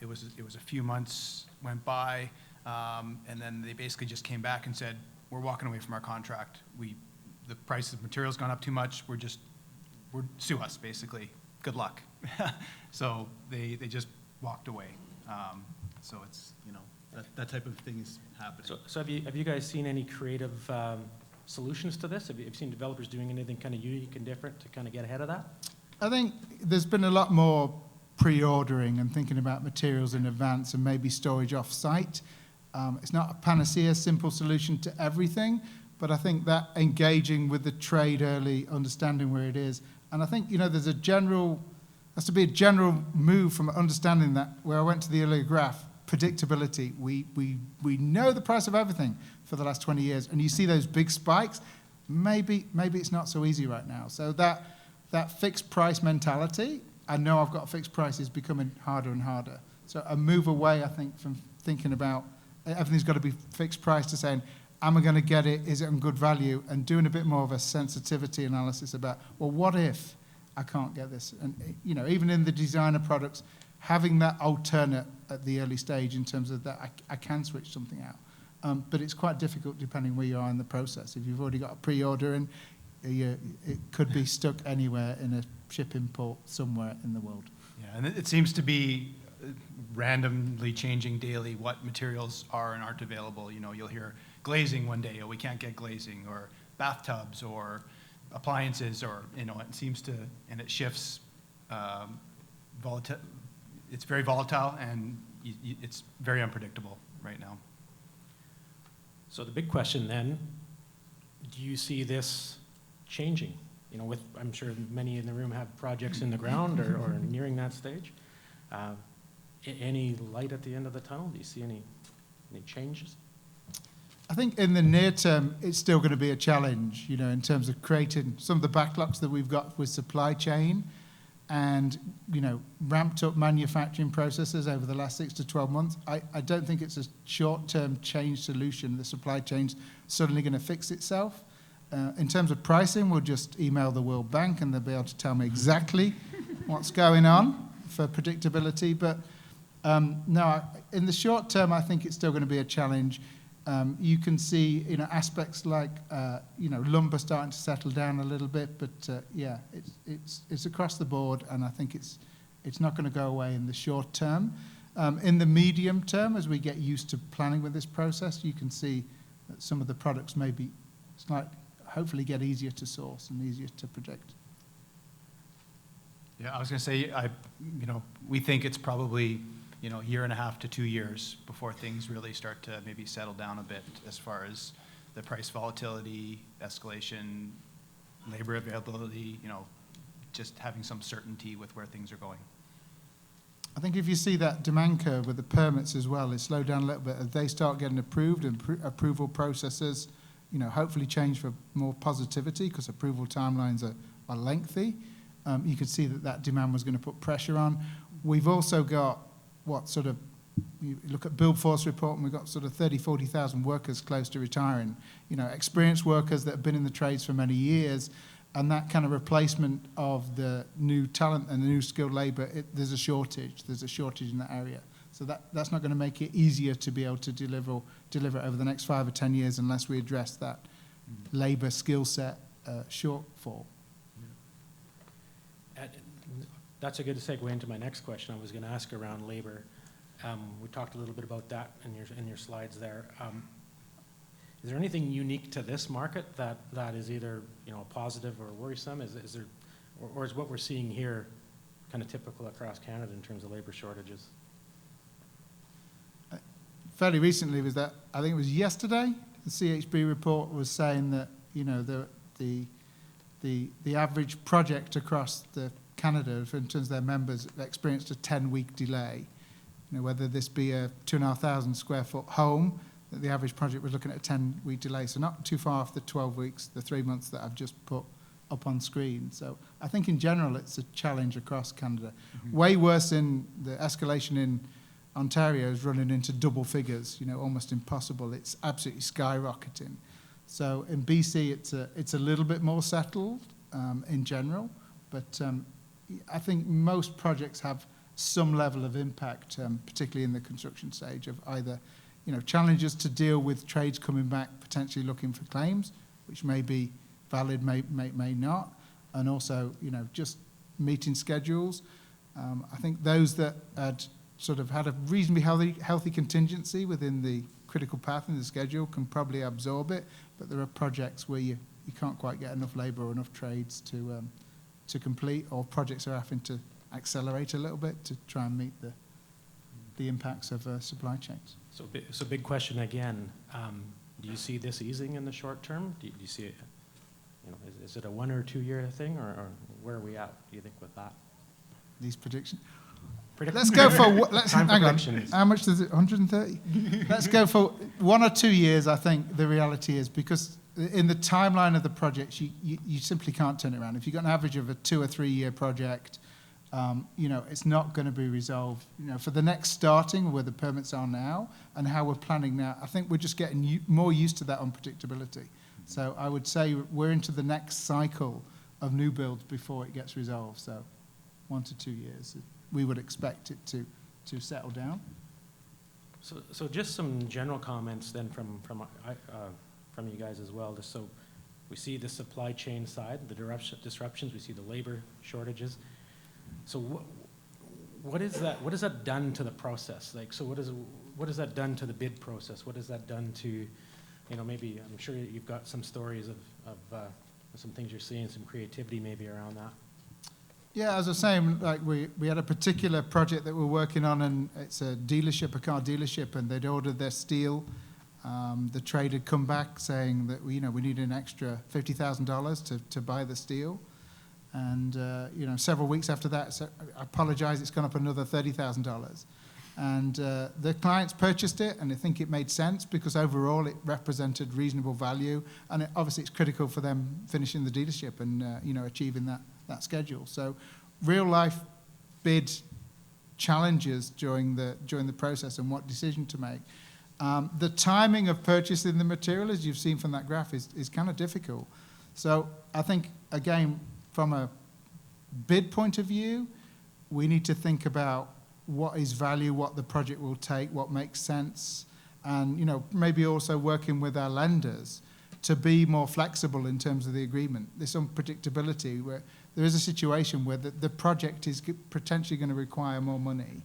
It was a few months went by, and then they basically just came back and said, we're walking away from our contract. The price of materials gone up too much. Sue us, basically. Good luck. So they just walked away. So it's, you know, that type of thing is happening.
So have you guys seen any creative solutions to this? Have you seen developers doing anything kind of unique and different to kind of get ahead of that?
I think there's been a lot more pre-ordering and thinking about materials in advance and maybe storage off-site. It's not a panacea, simple solution to everything, but I think that engaging with the trade early, understanding where it is, and I think, you know, has to be a general move from understanding that, where I went to the earlier graph, predictability. We know the price of everything for the last 20 years, and you see those big spikes. Maybe it's not so easy right now. So that fixed price mentality, I know I've got a fixed price, is becoming harder and harder. So a move away, I think, from thinking about everything's got to be fixed price to saying, am I going to get it? Is it on good value? And doing a bit more of a sensitivity analysis about, well, what if I can't get this? And, you know, even in the designer products, having that alternate at the early stage in terms of that I can switch something out. But it's quite difficult depending where you are in the process. If you've already got a pre-order in, it could be stuck anywhere in a shipping port somewhere in the world.
Yeah, and it seems to be randomly changing daily what materials are and aren't available. You know, you'll hear glazing one day, oh, we can't get glazing, or bathtubs, or appliances, or, you know, it seems to, and it shifts. It's very volatile, and it's very unpredictable right now.
So the big question then, do you see this changing? You know, I'm sure many in the room have projects in the ground or nearing that stage. Any light at the end of the tunnel? Do you see any changes?
I think in the near term, it's still going to be a challenge, you know, in terms of creating some of the backlogs that we've got with supply chain and, you know, ramped up manufacturing processes over the last 6 to 12 months. I don't think it's a short-term change solution. The supply chain's suddenly going to fix itself. In terms of pricing, we'll just email the World Bank and they'll be able to tell me exactly what's going on for predictability. But no, in the short term, I think it's still going to be a challenge. You can see, you know, aspects like, you know, lumber starting to settle down a little bit, but yeah, it's across the board, and I think it's not going to go away in the short term. In the medium term, as we get used to planning with this process, you can see that some of the products maybe hopefully get easier to source and easier to project.
Yeah, I was going to say, you know, we think it's probably, you know, a year and a half to 2 years before things really start to maybe settle down a bit as far as the price volatility, escalation, labor availability, you know, just having some certainty with where things are going.
I think if you see that demand curve with the permits as well, it slowed down a little bit. As they start getting approved and approval processes, you know, hopefully change for more positivity because approval timelines are lengthy. You could see that demand was going to put pressure on. We've also got you look at Build Force report, and we've got sort of 40,000 workers close to retiring. You know, experienced workers that have been in the trades for many years, and that kind of replacement of the new talent and the new skilled labor, there's a shortage. There's a shortage in that area. So that's not going to make it easier to be able to deliver over the next 5 or 10 years unless we address that labor skill set shortfall.
That's a good segue into my next question. I was going to ask around labor. We talked a little bit about that in your slides there. Is there anything unique to this market that is either, you know, positive or worrisome? Is there, or is what we're seeing here kind of typical across Canada in terms of labor shortages?
Fairly recently was that, I think it was yesterday, the CHB report was saying that, you know, the average project across Canada, in terms of their members, experienced a 10-week delay. You know, whether this be a 2,500 square foot home that the average project was looking at a 10-week delay, so not too far off the 12 weeks, the 3 months that I've just put up on screen. So I think in general it's a challenge across Canada. Way worse in the escalation in Ontario is running into double figures, you know, almost impossible. It's absolutely skyrocketing. So in BC it's a little bit more settled in general, but I think most projects have some level of impact, particularly in the construction stage, of either, you know, challenges to deal with trades coming back potentially looking for claims, which may be valid, may not, and also, you know, just meeting schedules. I think those that had sort of had a reasonably healthy contingency within the critical path in the schedule can probably absorb it, but there are projects where you can't quite get enough labour or enough trades to complete, or projects are having to accelerate a little bit to try and meet the impacts of supply chains.
So big question again. Do you see this easing in the short term? Do you see it? You know, is it a 1 or 2 year thing, or where are we at? Do you think with that?
These predictions. Let's go for
Time for
hang on.
predictions.
How much is it? 130. Let's go for 1 or 2 years. I think the reality is, because in the timeline of the projects, you simply can't turn it around. If you've got an average of a 2 or 3 year project, you know, it's not going to be resolved. You know, for the next starting where the permits are now and how we're planning now, I think we're just getting more used to that unpredictability. So I would say we're into the next cycle of new builds before it gets resolved. So 1 to 2 years, we would expect it to settle down.
So just some general comments then from you guys as well. Just so we see the supply chain side, the disruptions. We see the labor shortages. So what is that? What has that done to the process? Like, so what has that done to the bid process? What has that done to, you know, maybe I'm sure you've got some stories of some things you're seeing, some creativity maybe around that.
Yeah, as I was saying, like we had a particular project that we're working on, and it's a dealership, a car dealership, and they'd ordered their steel. The trade had come back saying that we need an extra $50,000 to buy the steel, and several weeks after that, so I apologize, it's gone up another $30,000. And the clients purchased it, and I think it made sense because overall it represented reasonable value, and obviously it's critical for them finishing the dealership and achieving that schedule. So real life bid challenges during the process and what decision to make. The timing of purchasing the material, as you've seen from that graph, is kind of difficult. So I think, again, from a bid point of view, we need to think about what is value, what the project will take, what makes sense, and maybe also working with our lenders to be more flexible in terms of the agreement. There's some predictability where there is a situation where the project is potentially going to require more money,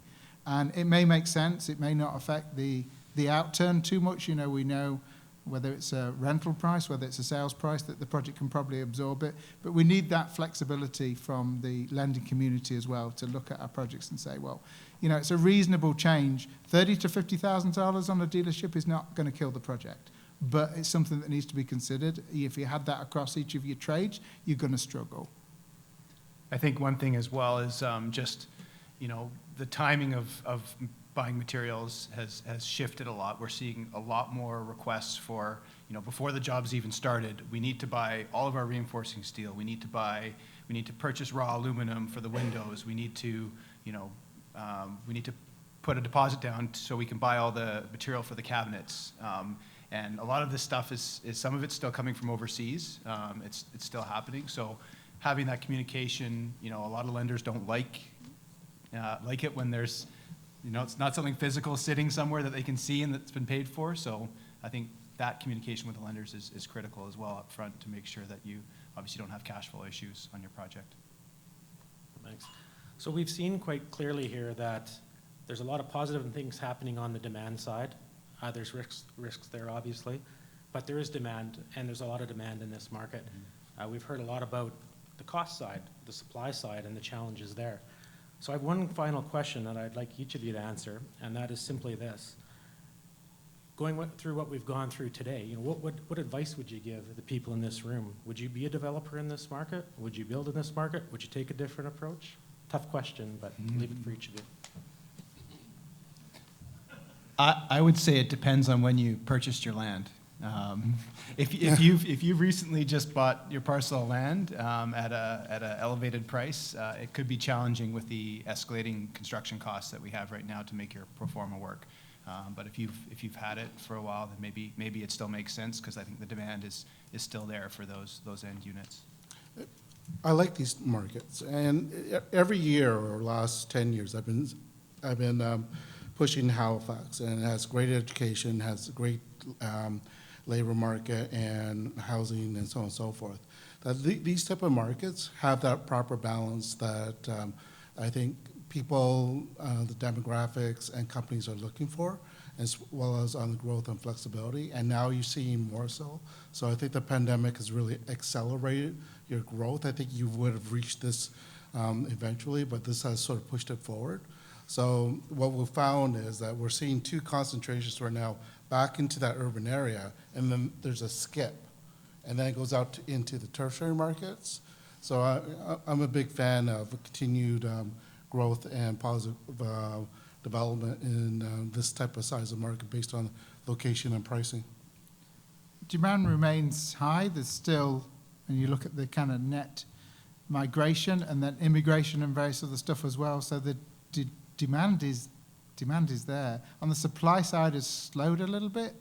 and it may make sense, it may not affect the outturn too much. We know whether it's a rental price, whether it's a sales price, that the project can probably absorb it. But we need that flexibility from the lending community as well to look at our projects and say, well, it's a reasonable change. $30,000 to $50,000 on a dealership is not going to kill the project, but it's something that needs to be considered. If you had that across each of your trades, you're going to struggle.
I think one thing as well is the timing of buying materials has shifted a lot. We're seeing a lot more requests for, before the job's even started, we need to buy all of our reinforcing steel. We need to purchase raw aluminum for the windows. We need to put a deposit down so we can buy all the material for the cabinets. And a lot of this stuff is some of it's still coming from overseas. It's still happening. So having that communication, a lot of lenders don't like it when there's, it's not something physical sitting somewhere that they can see and that's been paid for. So I think that communication with the lenders is critical as well up front to make sure that you obviously don't have cash flow issues on your project.
Thanks. So we've seen quite clearly here that there's a lot of positive things happening on the demand side. There's risks there, obviously, but there is demand, and there's a lot of demand in this market. We've heard a lot about the cost side, the supply side, and the challenges there. So I have one final question that I'd like each of you to answer, and that is simply this. Going through what we've gone through today, what advice would you give the people in this room? Would you be a developer in this market? Would you build in this market? Would you take a different approach? Tough question, but leave it for each of you.
I would say it depends on when you purchased your land. If you've recently just bought your parcel of land at a elevated price, it could be challenging with the escalating construction costs that we have right now to make your pro forma work. But if you've had it for a while, then maybe it still makes sense, because I think the demand is still there for those end units.
I like these markets, and every year or last 10 years, I've been pushing Halifax, and it has great education, has a great labor market and housing and so on and so forth. That these type of markets have that proper balance that I think people, the demographics and companies are looking for, as well as on the growth and flexibility, and now you're seeing more so. So I think the pandemic has really accelerated your growth. I think you would have reached this eventually, but this has sort of pushed it forward. So what we found is that we're seeing two concentrations right now back into that urban area, and then there's a skip, and then it goes out into the tertiary markets. So I'm a big fan of continued growth and positive development in this type of size of market based on location and pricing.
Demand remains high. There's still, and you look at the kind of net migration and then immigration and various other stuff as well. So the demand is there. On the supply side, has slowed a little bit,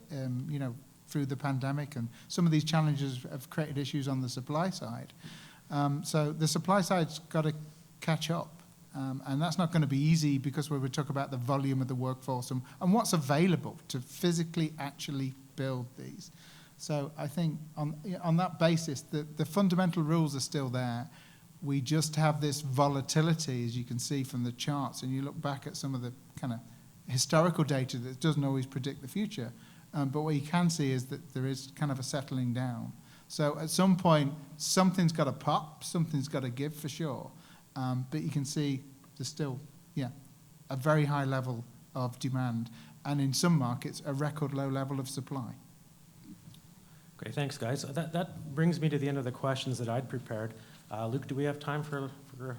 through the pandemic, and some of these challenges have created issues on the supply side. So the supply side's got to catch up. And that's not going to be easy, because we talk about the volume of the workforce and what's available to physically actually build these. So I think on that basis, the fundamental rules are still there. We just have this volatility, as you can see from the charts, and you look back at some of the kind of historical data that doesn't always predict the future. But what you can see is that there is kind of a settling down. So at some point, something's got to pop, something's got to give for sure. But you can see there's still, a very high level of demand, and in some markets, a record low level of supply.
Okay, thanks, guys. That brings me to the end of the questions that I'd prepared. Luke, do we have time for
maybe 2 or 3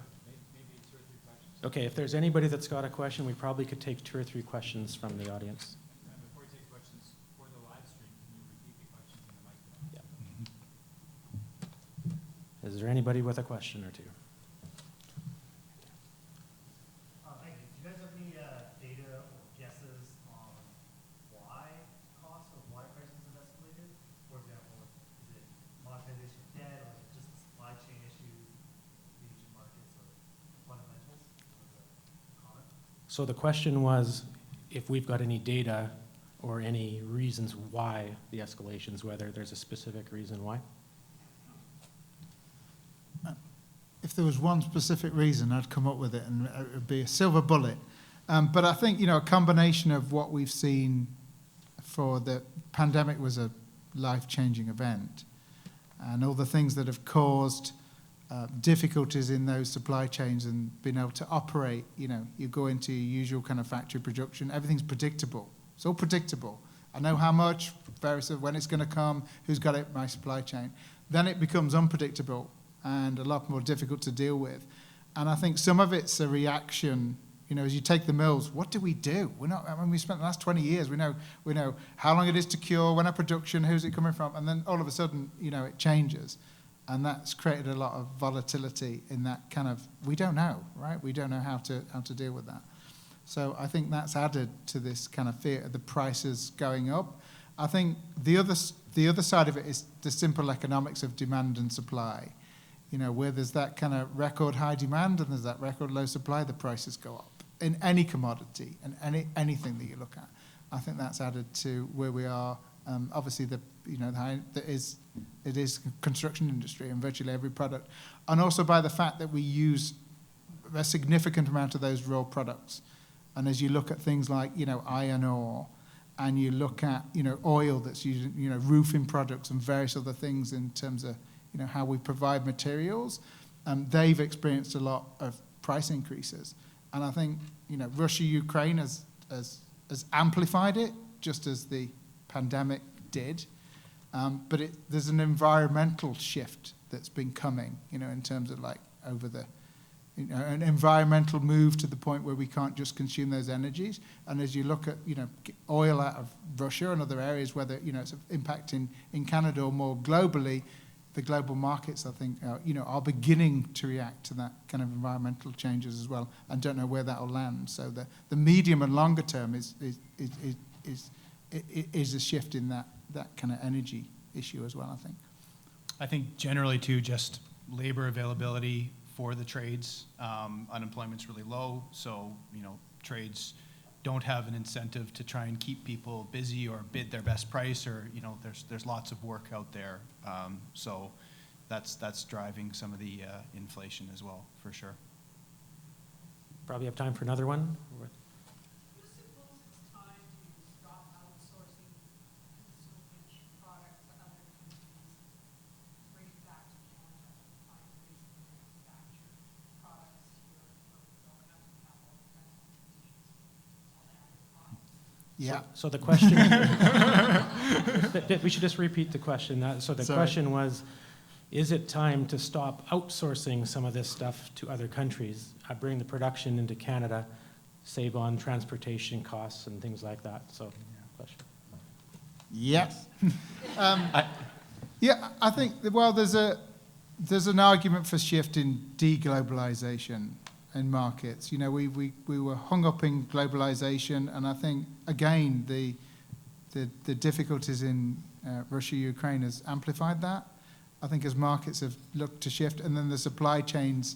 questions?
Okay, if there's anybody that's got a question, we probably could take 2 or 3 questions from the audience.
And before you take questions for the live stream, can you repeat the questions in the mic?
Yeah. Is there anybody with a question or two?
Thank you. Do you guys have any data or guesses on why costs or why prices have escalated? For example, is it monetization of debt, or is it just the supply chain issues, the Asian markets, or fundamentals? Comment?
So the question was if we've got any data or any reasons why the escalations, whether there's a specific reason why.
If there was one specific reason, I'd come up with it, and it would be a silver bullet. But I think, a combination of what we've seen for the pandemic was a life-changing event, and all the things that have caused difficulties in those supply chains and being able to operate. You go into your usual kind of factory production, everything's predictable. It's all predictable. I know how much, various of when it's going to come, who's got it, my supply chain. Then it becomes unpredictable and a lot more difficult to deal with. And I think some of it's a reaction, as you take the mills, what do? We spent the last 20 years, we know how long it is to cure, when our production, who's it coming from, and then all of a sudden, it changes. And that's created a lot of volatility in that kind of, we don't know, right? We don't know how to deal with that. So I think that's added to this kind of fear of the prices going up. I think the other side of it is the simple economics of demand and supply. Where there's that kind of record high demand and there's that record low supply, the prices go up in any commodity and anything that you look at. I think that's added to where we are. Obviously, it is construction industry and virtually every product, and also by the fact that we use a significant amount of those raw products. And as you look at things like iron ore, and you look at oil that's used, roofing products and various other things in terms of how we provide materials, they've experienced a lot of price increases. And I think, Russia, Ukraine has amplified it, just as the pandemic did. But there's an environmental shift that's been coming, in terms of over the an environmental move to the point where we can't just consume those energies. And as you look at, oil out of Russia and other areas, whether, it's impacting in Canada or more globally, the global markets, I think, are beginning to react to that kind of environmental changes as well, and don't know where that will land. So the medium and longer term is a shift in that kind of energy issue as well, I think.
I think generally too, just labor availability for the trades. Unemployment's really low, so trades don't have an incentive to try and keep people busy or bid their best price, or there's lots of work out there. So that's driving some of the inflation as well, for sure.
Probably have time for another one.
Do you suppose it's time to stop outsourcing consumer product to other countries, bring it back to Canada, find ways to manufacture products here so we don't have to have all the transportation, all the added costs?
Yeah.
So the question, we should just repeat the question. So the question was, is it time to stop outsourcing some of this stuff to other countries, bring the production into Canada, save on transportation costs and things like that? So, question.
Yes. Yeah, I think, well, there's an argument for shift in deglobalization in markets. We were hung up in globalization, and I think, again, the difficulties in Russia, Ukraine has amplified that. I think as markets have looked to shift, and then the supply chains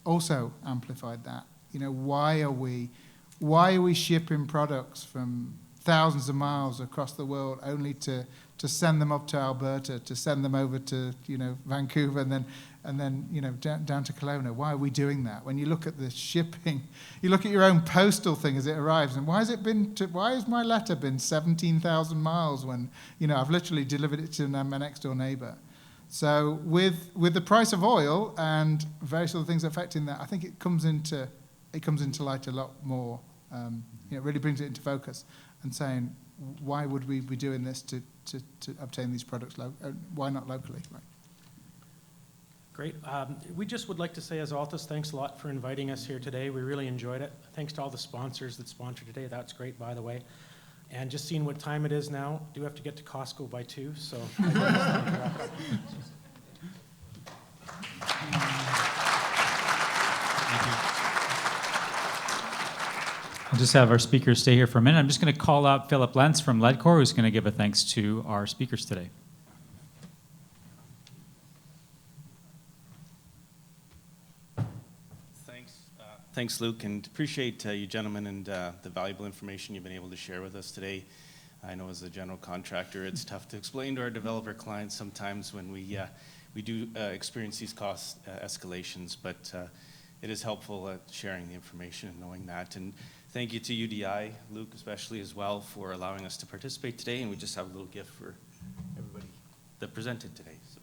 also amplified that. Why are we shipping products from thousands of miles across the world only to send them up to Alberta, to send them over to Vancouver, and then down to Kelowna? Why are we doing that? When you look at the shipping, you look at your own postal thing as it arrives, and why has my letter been 17,000 miles when I've literally delivered it to my next door neighbor? So with the price of oil and various other things affecting that, I think it comes into light a lot more. It really brings it into focus and saying, why would we be doing this to obtain these products? Why not locally? Right.
Great. We just would like to say, as Altus, thanks a lot for inviting us here today. We really enjoyed it. Thanks to all the sponsors that sponsored today. That's great, by the way. And just seeing what time it is now, do have to get to Costco by 2, so I think it's time to wrap up.
I'll just have our speakers stay here for a minute. I'm just going to call up Philip Lentz from Ledcor, who's going to give a thanks to our speakers today.
Thanks, Luke, and appreciate you gentlemen and the valuable information you've been able to share with us today. I know as a general contractor, it's tough to explain to our developer clients sometimes when we do experience these cost escalations, but it is helpful sharing the information and knowing that. And thank you to UDI, Luke especially as well, for allowing us to participate today, and we just have a little gift for everybody that presented today. So.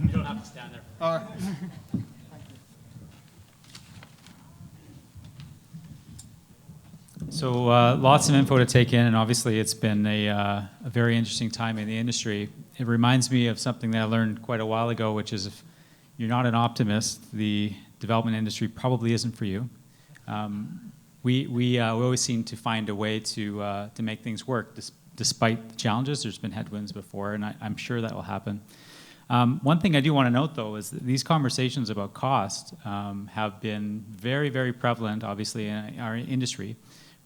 You don't have to stand there.
All right.
So lots of info to take in, and obviously it's been a very interesting time in the industry. It reminds me of something that I learned quite a while ago, which is if you're not an optimist, the development industry probably isn't for you. We always seem to find a way to make things work despite the challenges. There's been headwinds before, and I'm sure that will happen. One thing I do want to note, though, is that these conversations about cost have been very, very prevalent, obviously, in our industry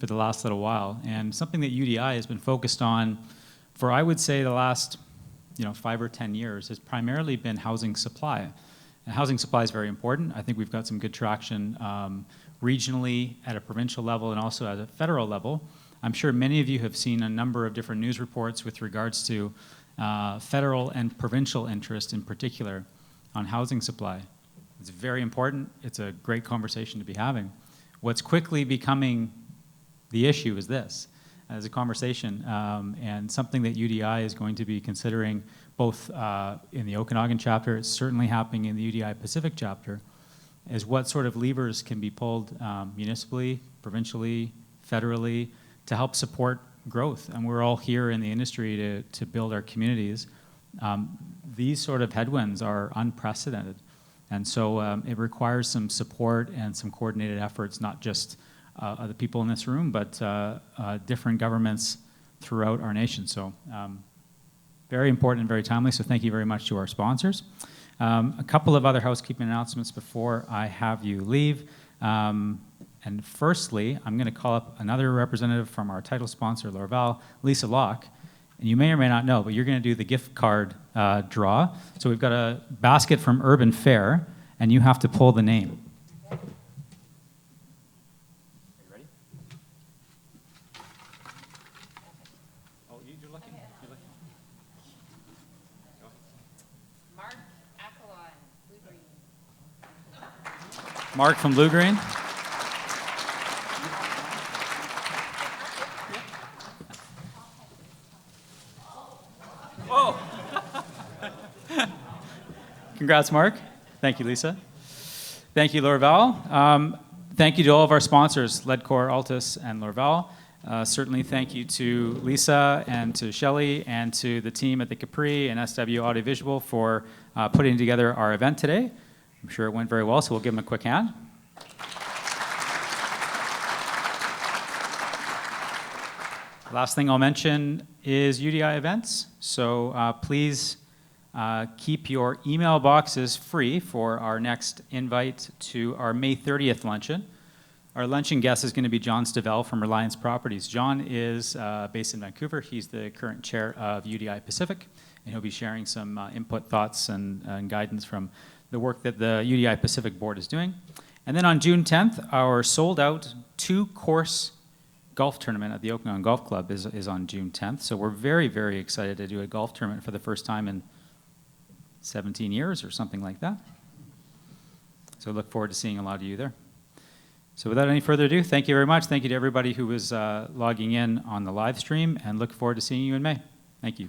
for the last little while. And something that UDI has been focused on for, I would say, the last 5 or 10 years has primarily been housing supply. And housing supply is very important. I think we've got some good traction regionally at a provincial level and also at a federal level. I'm sure many of you have seen a number of different news reports with regards to federal and provincial interest in particular on housing supply. It's very important. It's a great conversation to be having. What's quickly becoming the issue is this, as a conversation, and something that UDI is going to be considering both in the Okanagan chapter, it's certainly happening in the UDI Pacific chapter, is what sort of levers can be pulled municipally, provincially, federally, to help support growth. And we're all here in the industry to build our communities. These sort of headwinds are unprecedented. And so it requires some support and some coordinated efforts, not just the people in this room, but different governments throughout our nation. So very important and very timely, so thank you very much to our sponsors. A couple of other housekeeping announcements before I have you leave. And firstly, I'm going to call up another representative from our title sponsor, Lorval, Lisa Locke. And you may or may not know, but you're going to do the gift card draw. So we've got a basket from Urban Fare, and you have to pull the name. Are you ready? Oh, you're looking. You're looking.
Mark Akalon, Blue Green.
Mark from Blue Green. Congrats, Mark. Thank you, Lisa. Thank you, Lorval. Thank you to all of our sponsors, Ledcor, Altus, and Lorval. Certainly thank you to Lisa and to Shelley and to the team at the Capri and SW Audiovisual for putting together our event today. I'm sure it went very well, so we'll give them a quick hand. Last thing I'll mention is UDI events. So please keep your email boxes free for our next invite to our May 30th luncheon. Our luncheon guest is going to be John Stivell from Reliance Properties. John is based in Vancouver. He's the current chair of UDI Pacific, and he'll be sharing some input, thoughts, and guidance from the work that the UDI Pacific board is doing. And then on June 10th, our sold-out two-course golf tournament at the Okanagan Golf Club is on June 10th. So we're very, very excited to do a golf tournament for the first time in 17 years or something like that. So look forward to seeing a lot of you there. So without any further ado, thank you very much. Thank you to everybody who was logging in on the live stream, and look forward to seeing you in May. Thank you.